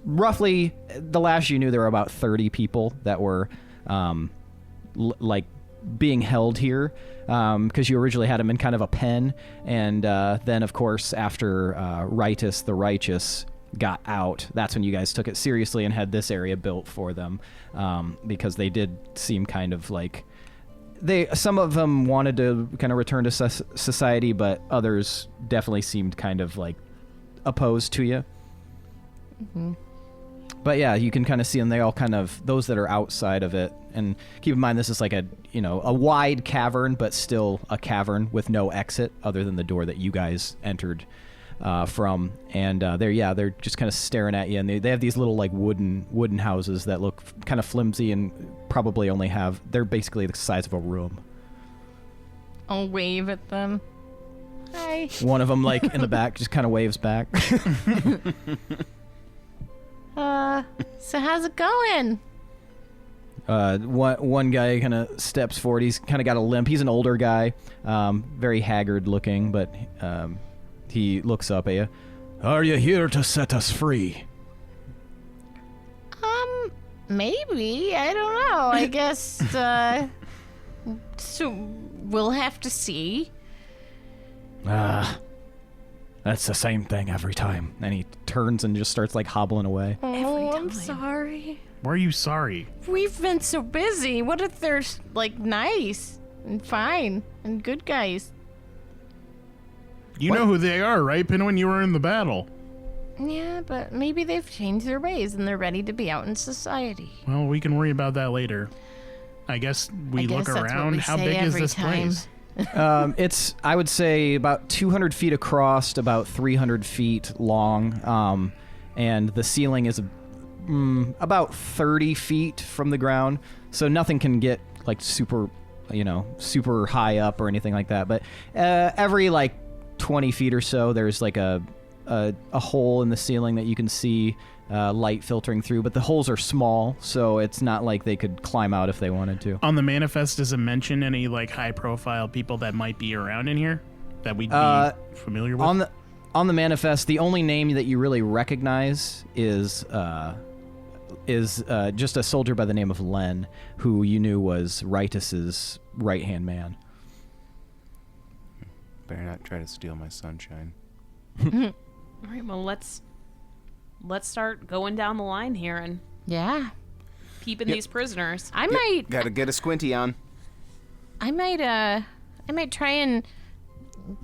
roughly, the last you knew, there were about 30 people that were like being held here, because you originally had them in kind of a pen, and then of course after Ritus the Righteous got out, that's when you guys took it seriously and had this area built for them, because they did seem kind of like some of them wanted to kind of return to society, but others definitely seemed kind of like opposed to you. Mm-hmm. But yeah, you can kind of see them. They all kind of, those that are outside of it, and keep in mind this is like a wide cavern, but still a cavern with no exit other than the door that you guys entered from. And they're just kind of staring at you, and they have these little like wooden houses that look kind of flimsy and probably only they're basically the size of a room. I'll wave at them. Hi. One of them, like in the back, just kind of waves back. So how's it going? One guy kind of steps forward. He's kind of got a limp. He's an older guy, very haggard looking, but he looks up at you. Are you here to set us free? Maybe. I don't know. I guess, so we'll have to see. That's the same thing every time. And he turns and just starts like hobbling away. Oh, I'm sorry. Why are you sorry? We've been so busy. What if they're, like, nice and fine and good guys? You know who they are, right, Pinwin? You were in the battle. Yeah, but maybe they've changed their ways and they're ready to be out in society. Well, we can worry about that later. I guess we look that's what around. we How say big is every this time. place? It's, I would say, about 200 feet across, about 300 feet long, and the ceiling is about 30 feet from the ground, so nothing can get, like, super high up or anything like that. But every, like, 20 feet or so, there's, like, a hole in the ceiling that you can see light filtering through, but the holes are small, so it's not like they could climb out if they wanted to. On the manifest, does it mention any like high-profile people that might be around in here that we'd be familiar with? On the manifest, the only name that you really recognize is just a soldier by the name of Len, who you knew was Ritus's right-hand man. Better not try to steal my sunshine. All right, well, let's start going down the line here and Yeah. peeping these prisoners. I might Gotta get a squinty on. I might try and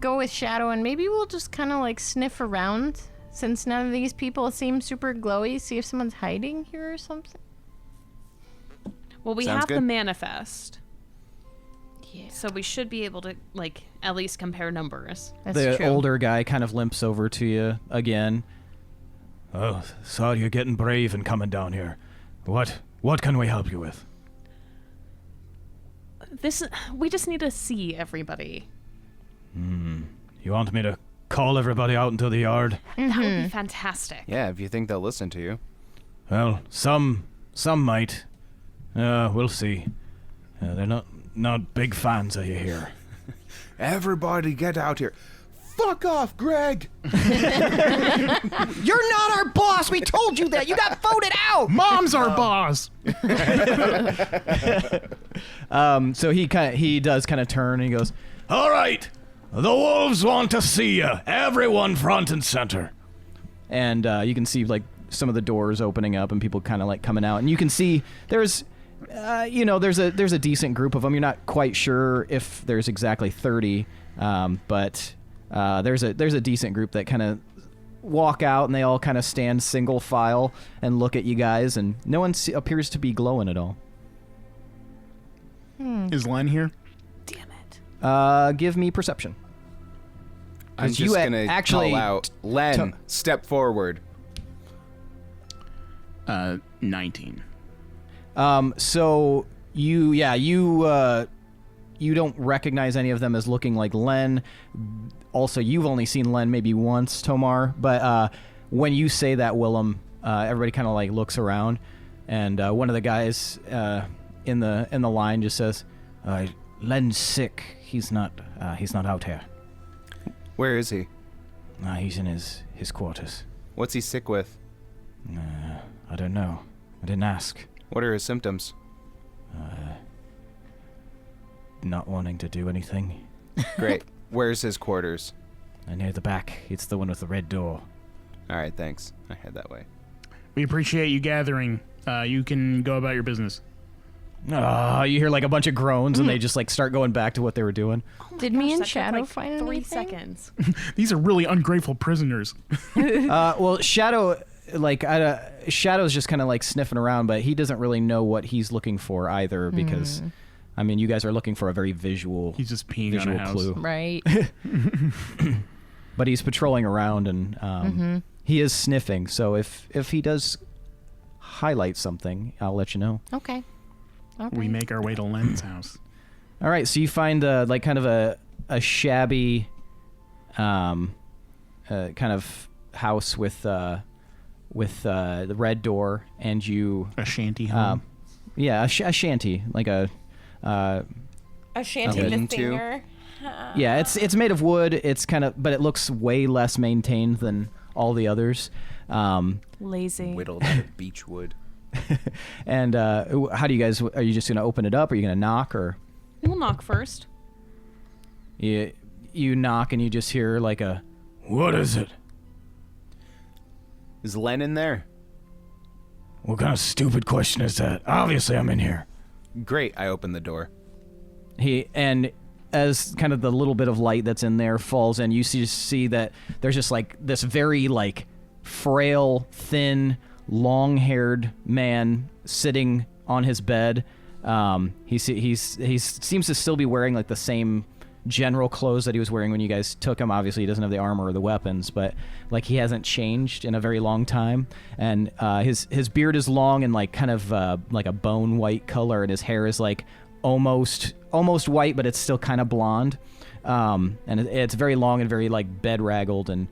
go with Shadow, and maybe we'll just kind of like sniff around since none of these people seem super glowy, see if someone's hiding here or something. Well, we Sounds have the good. manifest, Yeah. so we should be able to, like, at least compare numbers. That's The true. older guy kind of limps over to you again. Oh, sorry you're getting brave and coming down here. What can we help you with? We just need to see everybody. You want me to call everybody out into the yard? That would be fantastic. Yeah, if you think they'll listen to you. Well, some might. We'll see. They're not big fans of you here. Everybody get out here. Fuck off, Greg! You're not our boss! We told you that! You got voted out! Mom's our boss. So he does kind of turn and he goes, All right, the wolves want to see you. Everyone front and center. and you can see like some of the doors opening up and people kind of like coming out, and you can see there's there's a decent group of them. You're not quite sure if there's exactly 30, but there's a decent group that kind of walk out, and they all kind of stand single file and look at you guys, and no one appears to be glowing at all. Is Len here? Damn it. Give me perception. I'm 'Cause just you gonna actually call out, Len, step forward. 19. So you don't recognize any of them as looking like Len. Also, you've only seen Len maybe once, To'marr, but when you say that, Willem, everybody kind of like looks around, and one of the guys in the line just says, "Len's sick. He's not out here. Where is he? He's in his quarters. What's he sick with? I don't know. I didn't ask. What are his symptoms? Not wanting to do anything. Great. Where's his quarters? Near the back. It's the one with the red door." All right, thanks. I head that way. We appreciate you gathering. You can go about your business. You hear like a bunch of groans, and they just like start going back to what they were doing. Did me and That took, Shadow like, find 3 anything? seconds. These are really ungrateful prisoners. Well, Shadow, Shadow's just kind of like sniffing around, but he doesn't really know what he's looking for either, because, I mean, you guys are looking for a very visual. He's just peeing on visual a house. clue. Right. But he's patrolling around, and he is sniffing. So if he does highlight something, I'll let you know. Okay. We make our way to Len's house. All right, so you find like kind of a shabby kind of house with the red door, and you A shanty home. a shanty, like a shanty Wooden with too? finger. yeah, it's made of wood. It's kind of, but it looks way less maintained than all the others. Lazy. Whittled out of beech wood. And how do you guys? Are you just gonna open it up? Or are you gonna knock, or We'll knock first. you knock and you just hear like a What is it? Is Len in there? What kind of stupid question is that? Obviously I'm in here. Great. I open the door. and as kind of the little bit of light that's in there falls in, you see that there's just like this very like frail, thin, long-haired man sitting on his bed. He seems to still be wearing like the same general clothes that he was wearing when you guys took him. Obviously, he doesn't have the armor or the weapons, but like he hasn't changed in a very long time. And his beard is long and like kind of like a bone white color, and his hair is like almost white, but it's still kind of blonde. And it's very long and very like bedraggled. And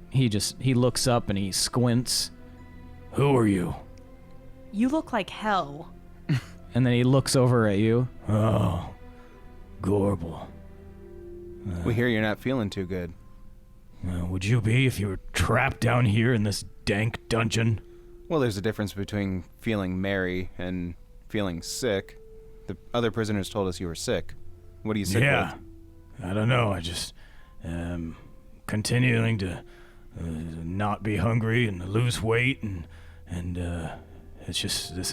he looks up and he squints. Who are you? You look like hell. And then he looks over at you. Oh, Gorbel. We hear you're not feeling too good. Would you be if you were trapped down here in this dank dungeon? Well, there's a difference between feeling merry and feeling sick. The other prisoners told us you were sick. What are you sick Yeah, with? I don't know. I just continuing to not be hungry and lose weight, and this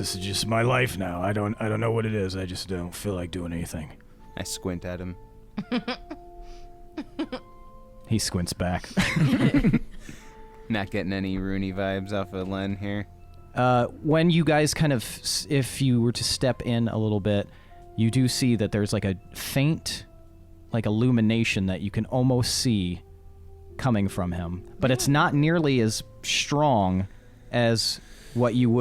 is just my life now. I don't know what it is. I just don't feel like doing anything. I squint at him. He squints back. Not getting any Rooney vibes off of Len here. When you guys kind of, if you were to step in a little bit, you do see that there's like a faint, like illumination that you can almost see coming from him, but it's not nearly as strong as what you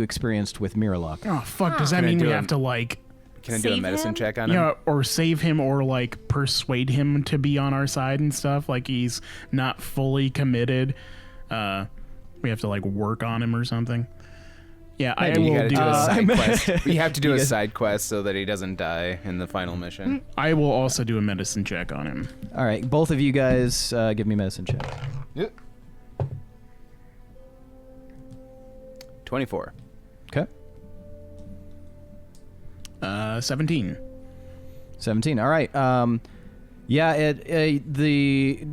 experienced with Miralock. Oh, fuck. Does that Can I mean do we a- have to, like, Can I do a Save medicine him? check on him? yeah, or save him or, like, persuade him to be on our side and stuff? Like, he's not fully committed. We have to, like, work on him or something? Yeah, I You will gotta do do a a side quest. You have to do a side quest so that he doesn't die in the final mission. I will also do a medicine check on him. All right, both of you guys give me medicine check. Yep. 24. Okay. 17. 17. All right. Yeah. The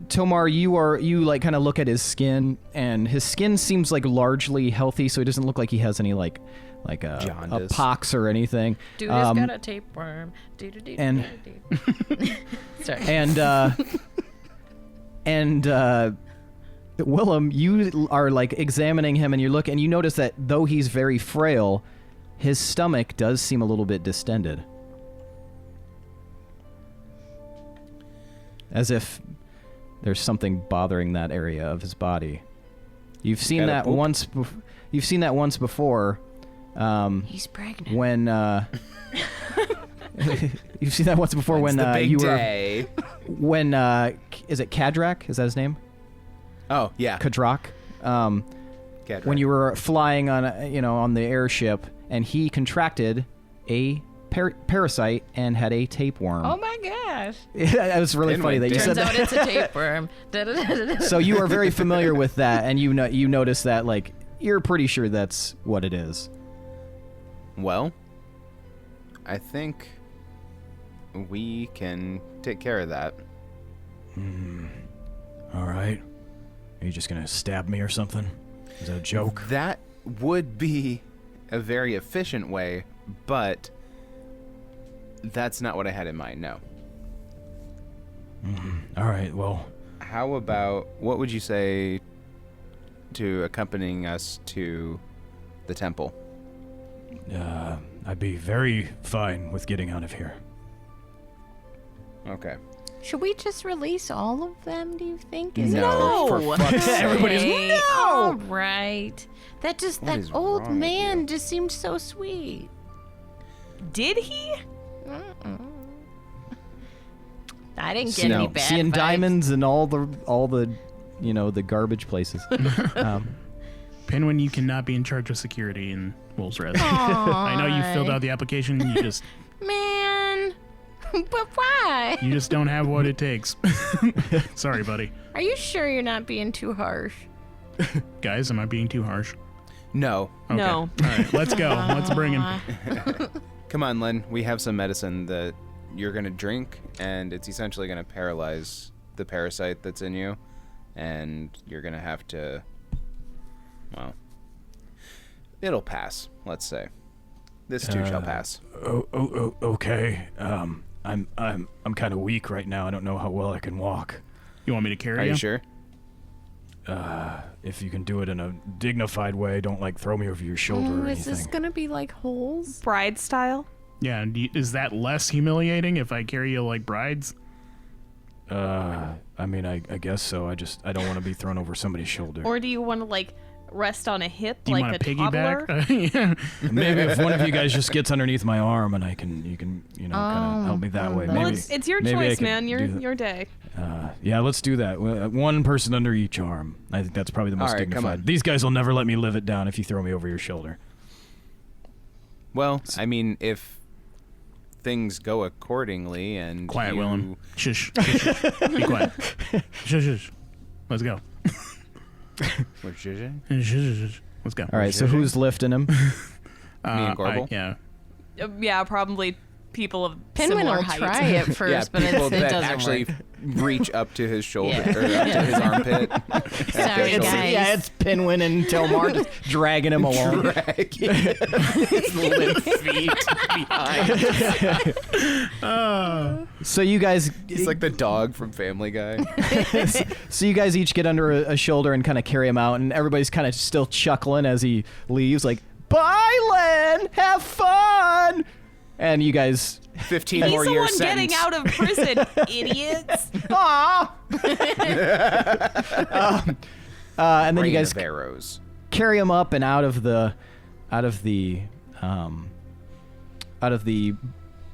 To'marr, you like kind of look at his skin, and his skin seems like largely healthy, so he doesn't look like he has any like a Jaundice. pox or anything. Dude has got a tapeworm. and- Sorry. And Willem, you are like examining him, and you notice that though he's very frail, his stomach does seem a little bit distended, as if there's something bothering that area of his body. You've seen Gotta that poop. once. You've seen that once before. He's pregnant. When you've seen that once before When's when the big you day? when is it Kadrak? Is that his name? Oh, yeah. Kadrak. Gadrak. When you were flying on on the airship, and he contracted a parasite and had a tapeworm. Oh my gosh. It was really Pinwin funny that you did. said Turns that. out it's a tapeworm. So you are very familiar with that, and you notice that, like, you're pretty sure that's what it is. Well, I think we can take care of that. All right. Are you just gonna stab me or something? Is that a joke? That would be a very efficient way, but that's not what I had in mind, no. All right. Well, How about, what would you say to accompanying us to the temple? I'd be very fine with getting out of here. Okay. Should we just release all of them, do you think? No, for fuck's sake. Everybody's, no! All right. That What is old wrong with man you? just seemed so sweet. Did he? I didn't get any bad seeing vibes. diamonds and all the the garbage places. Pinwin, you cannot be in charge of security in Wolf's Rest. I know you filled out the application. You just Man. But why? you just don't have what it takes. Sorry, buddy. Are you sure you're not being too harsh? Guys, am I being too harsh? No. Okay. No. All right, let's go. Let's bring him. Come on, Len. We have some medicine that you're going to drink, and it's essentially going to paralyze the parasite that's in you, and you're going to have to, well, it'll pass, let's say. This too shall pass. Okay. I'm kind of weak right now. I don't know how well I can walk. You want me to carry Are you? you sure? if you can do it in a dignified way, don't like throw me over your shoulder or Is anything. this gonna be like holes? Bride style? Yeah, is that less humiliating if I carry you like brides? I mean, I guess so. I don't want to be thrown over somebody's shoulder. Or do you want to, like, rest on a hip Do you like want a to toddler? piggyback? Yeah. Maybe if one of you guys just gets underneath my arm and you can, kind of help me that way. Well, Well, Maybe, it's your maybe I choice, could man. do that. Your day. Yeah, let's do that. One person under each arm. I think that's probably the most All right, come dignified. on. These guys will never let me live it down if you throw me over your shoulder. Well, I mean, if things go accordingly and Quiet, you... Willem. Shush. Shush. Be quiet. Shush, shush. Let's go. What's your name? Shush, shush, shush. Let's go. All right, so who's lifting him? Me and Gorbel? Yeah. Yeah, probably people of Pinwin similar will height. try it first, Yeah, but people it that doesn't actually work. reach up to his shoulder Yeah. or up to his armpit. Sorry, It's- guys. Yeah, it's Pinwin and To'marr just dragging him along. His limp feet behind. So you guys, He's like the dog from Family Guy. so you guys each get under a shoulder and kind of carry him out, and everybody's kind of still chuckling as he leaves, like, "Bye, Len, have fun." And you guys, 15 He's more the years one getting sentence. out of prison, idiots. and then Rain you guys of arrows. carry him up and out of the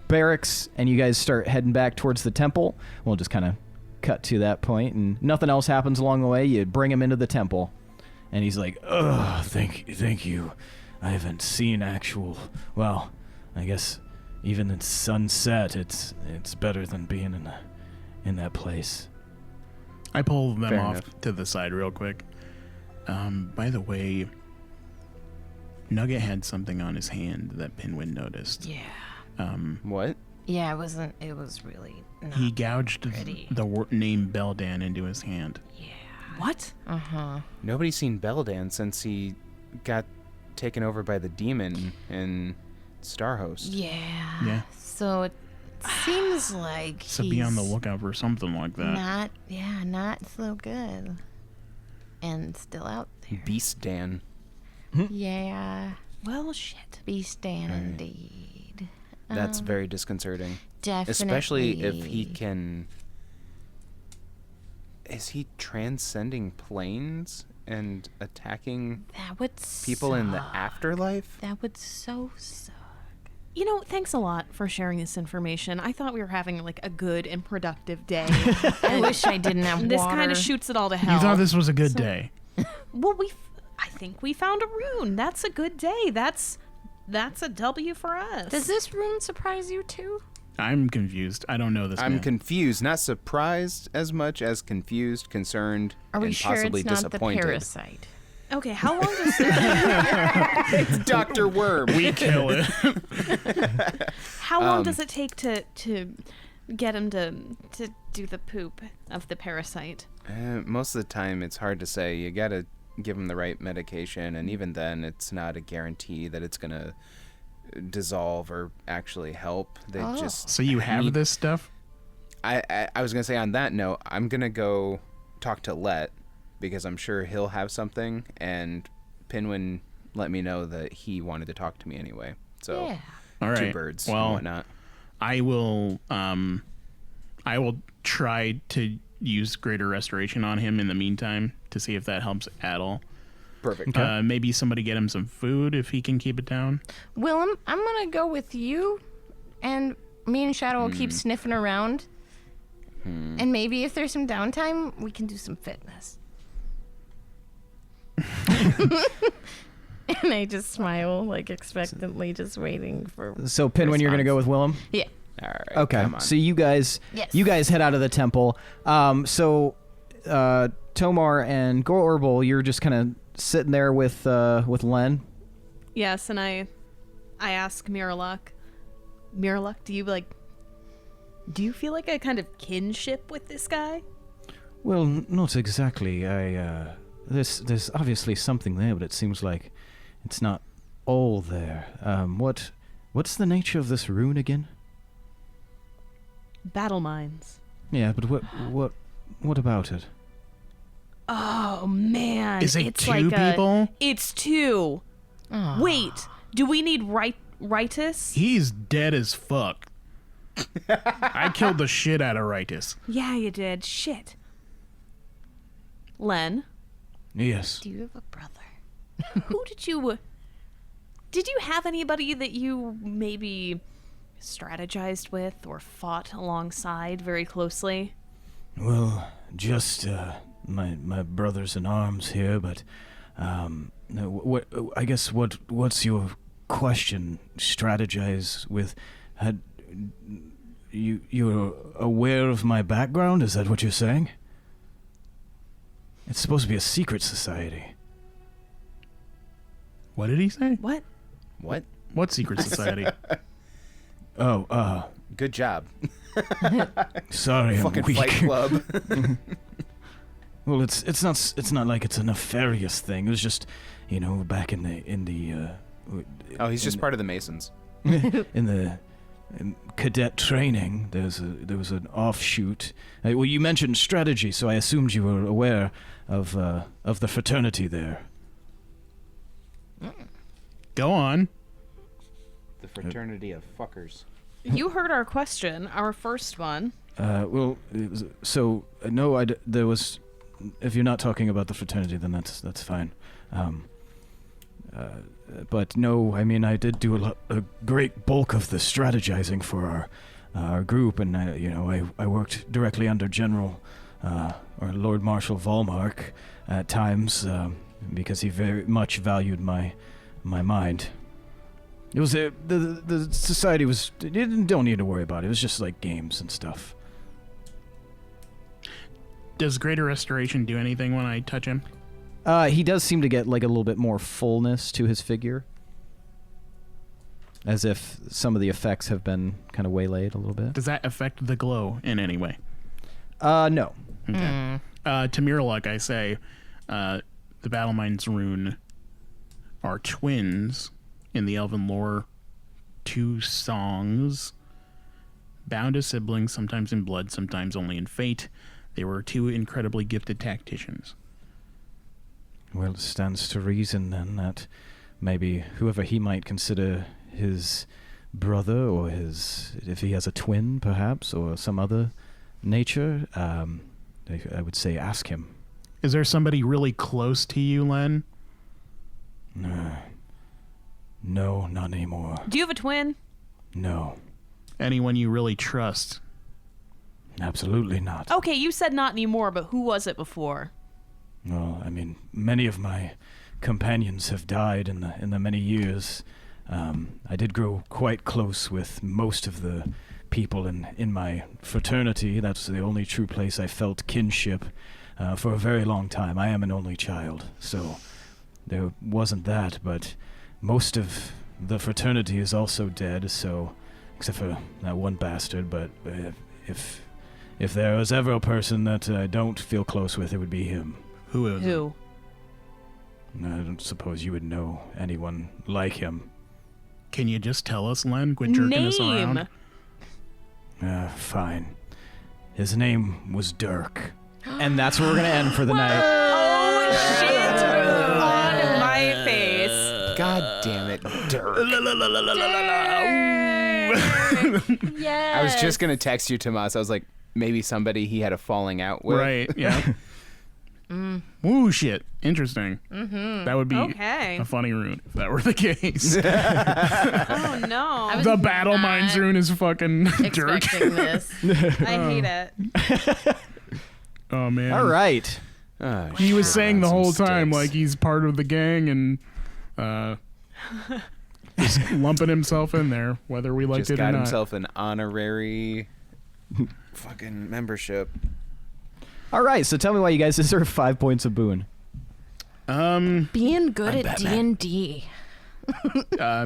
barracks, and you guys start heading back towards the temple. We'll just kind of cut to that point, and nothing else happens along the way. You bring him into the temple, and he's like, Oh, thank you. I haven't seen actual. Well, I guess even at sunset, it's better than being in that place. I pull them Fair off enough. to the side real quick. By the way, Nugget had something on his hand that Pinwin noticed. Yeah. What? Yeah, it wasn't. It was really not. He gouged pretty. the name Beldan into his hand. What? Nobody's seen Beldan since he got taken over by the demon in Starhost. Yeah. Yeah. So it seems like So he's be on the lookout for something like that. not so good. And still out there. Beast Dan. Yeah. Well, shit. Beast Dan indeed. That's very disconcerting. Definitely. Especially if he can... Is he transcending planes and attacking That would people in the suck. afterlife? That would so suck. You know, thanks a lot for sharing this information. I thought we were having like a good and productive day. I wish I didn't have This water. kind of shoots it all to hell. You thought this was a good day. Well, I think we found a rune. That's a good day. That's a W for us. Does this rune surprise you too? I'm confused. I don't know this I'm man. confused, not surprised as much as confused, concerned, Are we and sure possibly it's not disappointed. the parasite? Okay, how long does It's Dr. Worm. We kill it. how long does it take to get him to do the poop of the parasite? Most of the time, it's hard to say. You gotta give him the right medication, and even then, it's not a guarantee that it's gonna dissolve or actually help. They just So you have need- this stuff? I was gonna say on that note, I'm gonna go talk to Let because I'm sure he'll have something, and Pinwin let me know that he wanted to talk to me anyway. So Yeah. All right. two birds and Well, whatnot. I will try to use greater restoration on him in the meantime to see if that helps at all. Perfect. Maybe somebody get him some food if he can keep it down. Willem, I'm gonna go with you, and me and Shadow will keep sniffing around. And maybe if there's some downtime, we can do some fitness. And I just smile, like expectantly, just waiting for. so Pinwin, you're gonna go with Willem. Yeah. All right. Okay, Come on. so you guys Yes. head out of the temple. To'marr and Gorbel, you're just kind of sitting there with Len. Yes, and I ask Miraluk, do you feel like a kind of kinship with this guy? Well, not exactly. There's obviously something there, but it seems like it's not all there. What's the nature of this rune again? Battle Minds. Yeah, but what about it? Oh, man. Is it it's two people? It's 2. Aw. Wait, do we need Ritus? He's dead as fuck. I killed the shit out of Ritus. Yeah, you did. Shit. Len, Yes. Do you have a brother? who did you have anybody that you maybe strategized with or fought alongside very closely? Well, just my brothers in arms here, but what I guess what's your question? Strategize with? You're aware of my background? Is that what you're saying? It's supposed to be a secret society. What did he say? What? What? What secret society? Oh, Good job. sorry, I'm Fucking weak. Fight Club. Well, it's not like it's a nefarious thing. It was just, back in the Oh, he's just part of the Masons. in cadet training, there was an offshoot. Well, you mentioned strategy, so I assumed you were aware of the fraternity there. Go on. The fraternity of fuckers. You heard our question, our first one. Well, there was. If you're not talking about the fraternity, then that's fine. But no, I mean, I did do a great bulk of the strategizing for our group, and I worked directly under General or Lord Marshal Volmark at times because he very much valued my mind. It was the society was. You don't need to worry about it. It was just like games and stuff. Does Greater Restoration do anything when I touch him? He does seem to get like a little bit more fullness to his figure, as if some of the effects have been kind of waylaid a little bit. Does that affect the glow in any way? No. Okay. To Mirlock, I say, the Battle Minds Rune are twins in the Elven lore. 2 songs, bound as siblings, sometimes in blood, sometimes only in fate. They were 2 incredibly gifted tacticians. Well, it stands to reason then that maybe whoever he might consider his brother, or if he has a twin perhaps, or some other nature, I would say ask him. Is there somebody really close to you, Len? No, not anymore. Do you have a twin? No, Anyone you really trust? absolutely not. Okay, you said not anymore, but who was it before? Well, I mean, many of my companions have died in the many years. I did grow quite close with most of the people in my fraternity. That's the only true place I felt kinship for a very long time. I am an only child, so there wasn't that, but most of the fraternity is also dead, so except for that one bastard, but if there was ever a person that I don't feel close with, it would be him. Who is it? Who? I don't suppose you would know anyone like him. Can you just tell us, Len? Quit jerking us around. Fine. His name was Dirk. And that's where we're going to end for the night. Oh, shit! On my face. God damn it, Dirk. Yes. I was just going to text you, Tomas. I was like, maybe somebody he had a falling out with. Right, yeah. Ooh, shit. Interesting. Mm-hmm. That would be Okay. a funny rune if that were the case. Oh, no. I was The Battle not Minds Rune is fucking Dirk. expecting this. I hate it. Oh, man. All right. Oh, He was shit. saying the Some whole time sticks. like he's part of the gang and just lumping himself in there, whether we liked Just it or got not. himself an honorary fucking membership. All right, so tell me why you guys deserve 5 points of boon. Being good at Batman. D&D.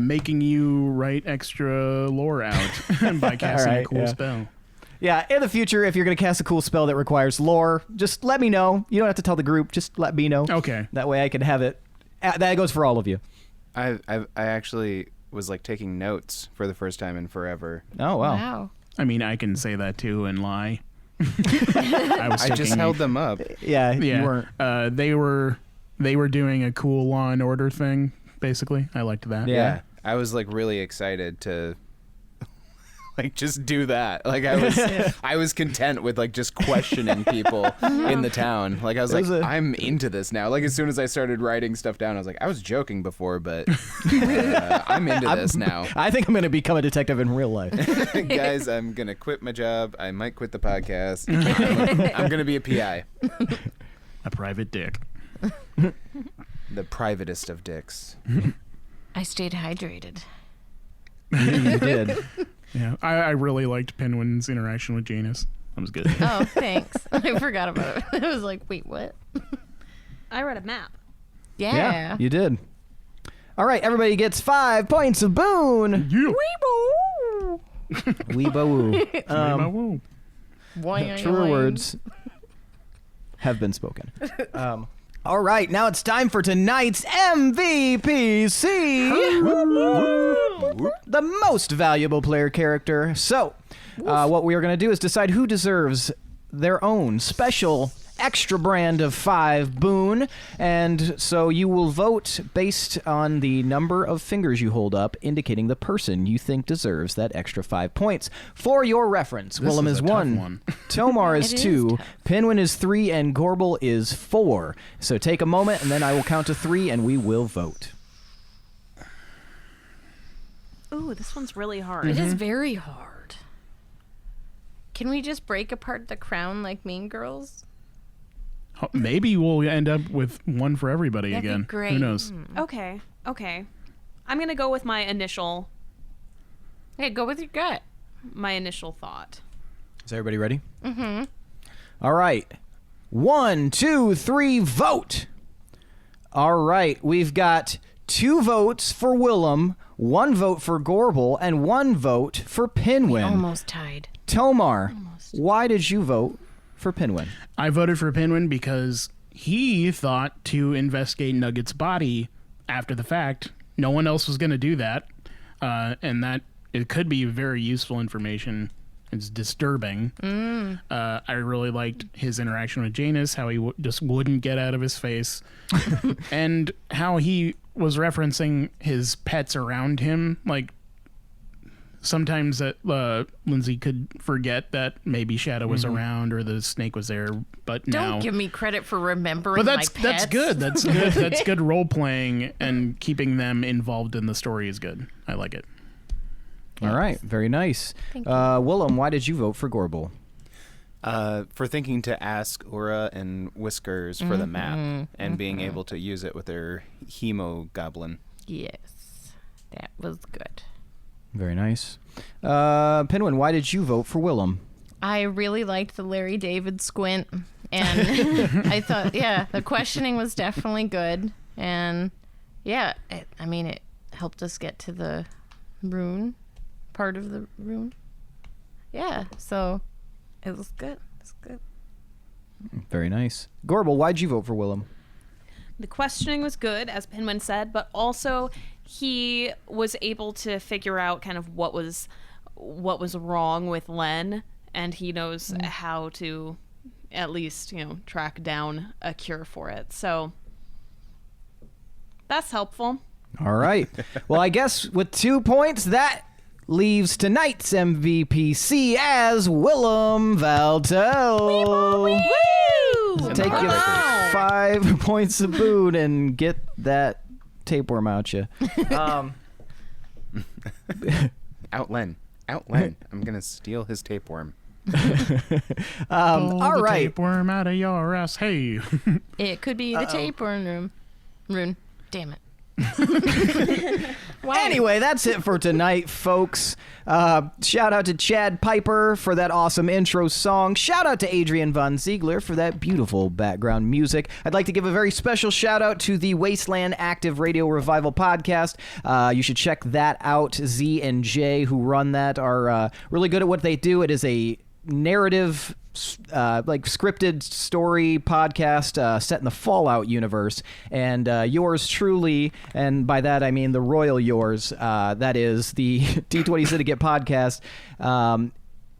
Making you write extra lore out by casting right, a cool yeah. spell. Yeah, in the future, if you're going to cast a cool spell that requires lore, just let me know. You don't have to tell the group. Just let me know. Okay. That way I can have it. That goes for all of you. I actually was like taking notes for the first time in forever. Oh, wow. Wow. I mean, I can say that too and lie. I just held them up. Yeah, Yeah, you weren't. they were doing a cool Law and Order thing. Basically, I liked that. Yeah. I was like really excited to like just do that. Like I was content with like just questioning people in the town. Like I was like, I'm into this now. Like as soon as I started writing stuff down, I was like, I was joking before, but I'm into this now. I think I'm going to become a detective in real life. Guys, I'm gonna quit my job. I might quit the podcast. I'm gonna be a PI. A private dick. The privatest of dicks. I stayed hydrated. You did. Yeah, I really liked Pinwin's interaction with Janus. That was good. Oh, thanks. I forgot about it. I was like, wait, what? I read a map. Yeah. You did. All right, everybody gets 5 points of boon. Yeah. Weebo woo. Boing, Truer boing. words have been spoken. All right, now it's time for tonight's MVPC. The most valuable player character. So, what we are going to do is decide who deserves their own special extra brand of 5 boon. And so you will vote based on the number of fingers you hold up, indicating the person you think deserves that extra 5 points. For your reference, Willem is is a tough 1, one. To'marr is It is 2, tough. Pinwin is 3, and Gorbel is 4. So take a moment, and then I will count to 3, and we will vote. Ooh, this one's really hard. It is very hard. Can we just break apart the crown like Mean Girls? Maybe we'll end up with one for everybody That'd be again. great. Who knows? Okay. I'm gonna go with my initial Hey, go with your gut. thought. Is everybody ready? Mm-hmm. All right. 1, 2, 3, vote. All right. We've got 2 votes for Willem, 1 vote for Gorbel, and 1 vote for Pinwin. Almost tied. To'marr, why did you vote for Pinwin? I voted for Pinwin because he thought to investigate Nugget's body after the fact. No one else was going to do that, and that it could be very useful information. It's disturbing. I really liked his interaction with Janus, how he just wouldn't get out of his face, and how he was referencing his pets around him. Like, sometimes that Lindsey could forget that maybe Shadow was around or the snake was there, but now... Don't give me credit for remembering But my pets. that's good. That's good. That's good role playing, and keeping them involved in the story is good. I like it. All right. Very nice. Thank you. Willem, why did you vote for Gorbel? For thinking to ask Ura and Whiskers for the map and being able to use it with their Hemo Goblin. Yes, that was good. Very nice. Pinwin, why did you vote for Willem? I really liked the Larry David squint, and I thought, the questioning was definitely good, and it helped us get to the rune part of the rune. Yeah, so it was good. It's good. Very nice. Gorbel, why'd you vote for Willem? The questioning was good, as Pinwin said, but also he was able to figure out kind of what was wrong with Len, and he knows how to at least, track down a cure for it. So that's helpful. All right. Well, I guess with 2 points, that leaves tonight's MVPC as Willem Valtel. Woo! Take your 5 points of boon and get that tapeworm out you. Out Len. I'm going to steal his tapeworm. Pull all the right. tapeworm out of your ass. Hey. It could be the tapeworm rune. Damn it. Anyway, that's it for tonight, folks. Shout out to Chad Piper for that awesome intro song. Shout out to Adrian Von Ziegler for that beautiful background music. I'd like to give a very special shout out to the Wasteland Active Radio Revival podcast. You should check that out. Z and J, who run that, are really good at what they do. It is a narrative scripted story podcast set in the Fallout universe, and yours truly, and by that I mean the royal yours, that is the D20 Syndicate podcast,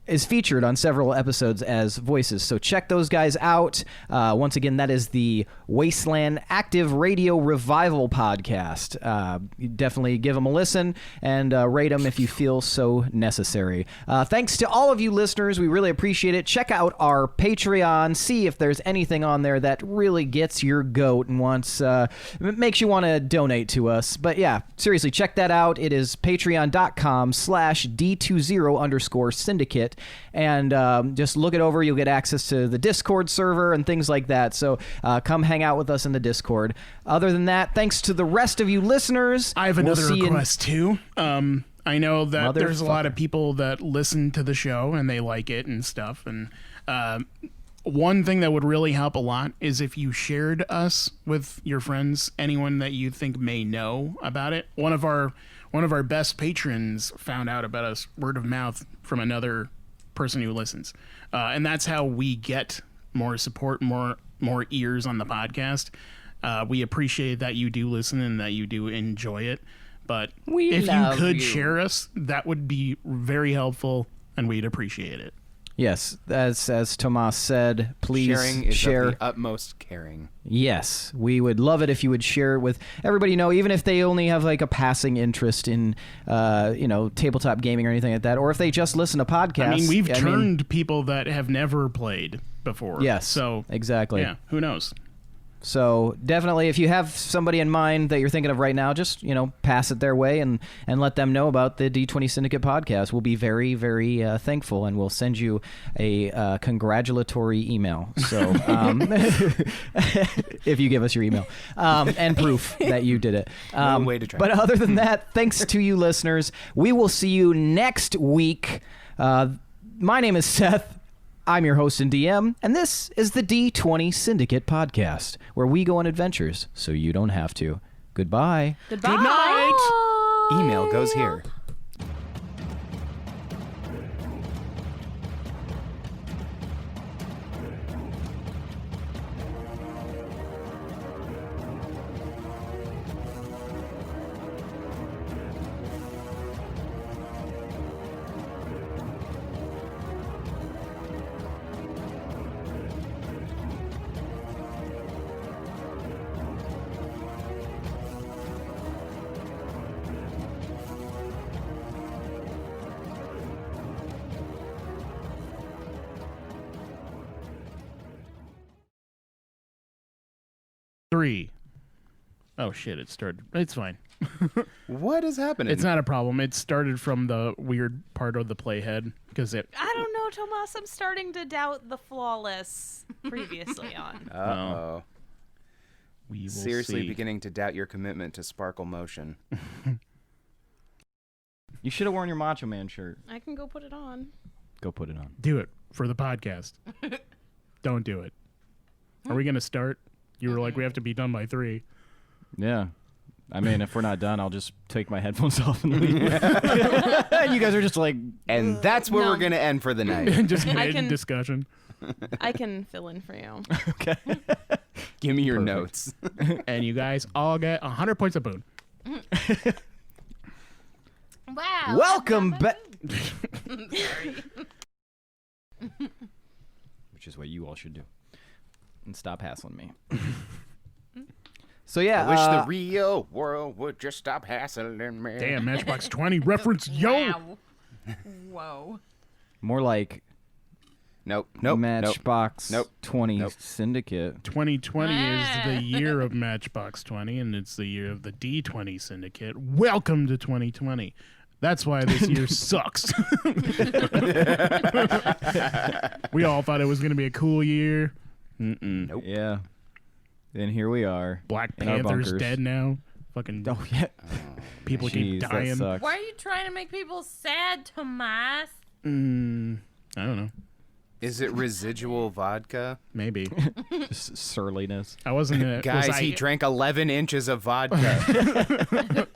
is featured on several episodes as voices. So check those guys out. Once again, that is the Wasteland Active Radio Revival podcast. Definitely give them a listen and rate them if you feel so necessary. Thanks to all of you listeners. We really appreciate it. Check out our Patreon. See if there's anything on there that really gets your goat and makes you want to donate to us. But yeah, seriously, check that out. It is patreon.com/D20_syndicate. And just look it over. You'll get access to the Discord server and things like that. So come hang out with us in the Discord. Other than that, thanks to the rest of you listeners. I have another request too. I know that there's a lot of people that listen to the show and they like it and stuff. And one thing that would really help a lot is if you shared us with your friends, anyone that you think may know about it. One of our best patrons found out about us word of mouth from another person who listens, and that's how we get more support, more ears on the podcast. We appreciate that you do listen and that you do enjoy it, but if you could share us, that would be very helpful and we'd appreciate it. Yes, as Tomas said, please sharing is share. Of the utmost caring. Yes, we would love it if you would share it with everybody you know, even if they only have like a passing interest in, tabletop gaming or anything like that, or if they just listen to podcasts. I mean, we've turned people that have never played before. Yes, so exactly. Yeah, who knows? So definitely, if you have somebody in mind that you're thinking of right now, just pass it their way and let them know about the D20 Syndicate podcast. We'll be very, very thankful, and we'll send you a congratulatory email. So if you give us your email and proof that you did it. One way to try. But other than that, thanks to you listeners. We will see you next week. My name is Seth. I'm your host and DM, and this is the D20 Syndicate podcast, where we go on adventures so you don't have to. Goodbye. Goodbye. Good night. Email goes here. Three. Oh shit! It started. It's fine. What is happening? It's not a problem. It started from the weird part of the playhead because it. I don't know, Tomas. I'm starting to doubt the flawless previously on. Uh-oh. We will Seriously see. beginning to doubt your commitment to sparkle motion. You should have worn your Macho Man shirt. I can go put it on. Go put it on. Do it for the podcast. Don't do it. Are we gonna start? You were like, we have to be done by 3. Yeah. I mean, if we're not done, I'll just take my headphones off and leave. And you guys are just like... And that's where No. we're going to end for the night. Just I mid can- discussion. I can fill in for you. Okay. Give me your Perfect. notes. And you guys all get 100 points of boon. Wow. Welcome back. Which is what you all should do. And stop hassling me. So yeah, I wish the real world would just stop hassling me. Damn, Matchbox 20 reference, yo! Wow. Whoa. more like Nope. Matchbox Nope. 20 Nope. Syndicate. 2020 is the year of Matchbox 20, and it's the year of the D20 Syndicate. Welcome to 2020. That's why this year sucks. We all thought it was going to be a cool year. Nope. Yeah. And here we are. Black in our Panther's bunkers. dead now. Fucking Oh yeah. people keep Jeez, that dying. sucks. Why are you trying to make people sad, Tomas? I don't know. Is it residual vodka? Maybe. Just surliness. I wasn't gonna... Guys, was he I, drank 11 inches of vodka.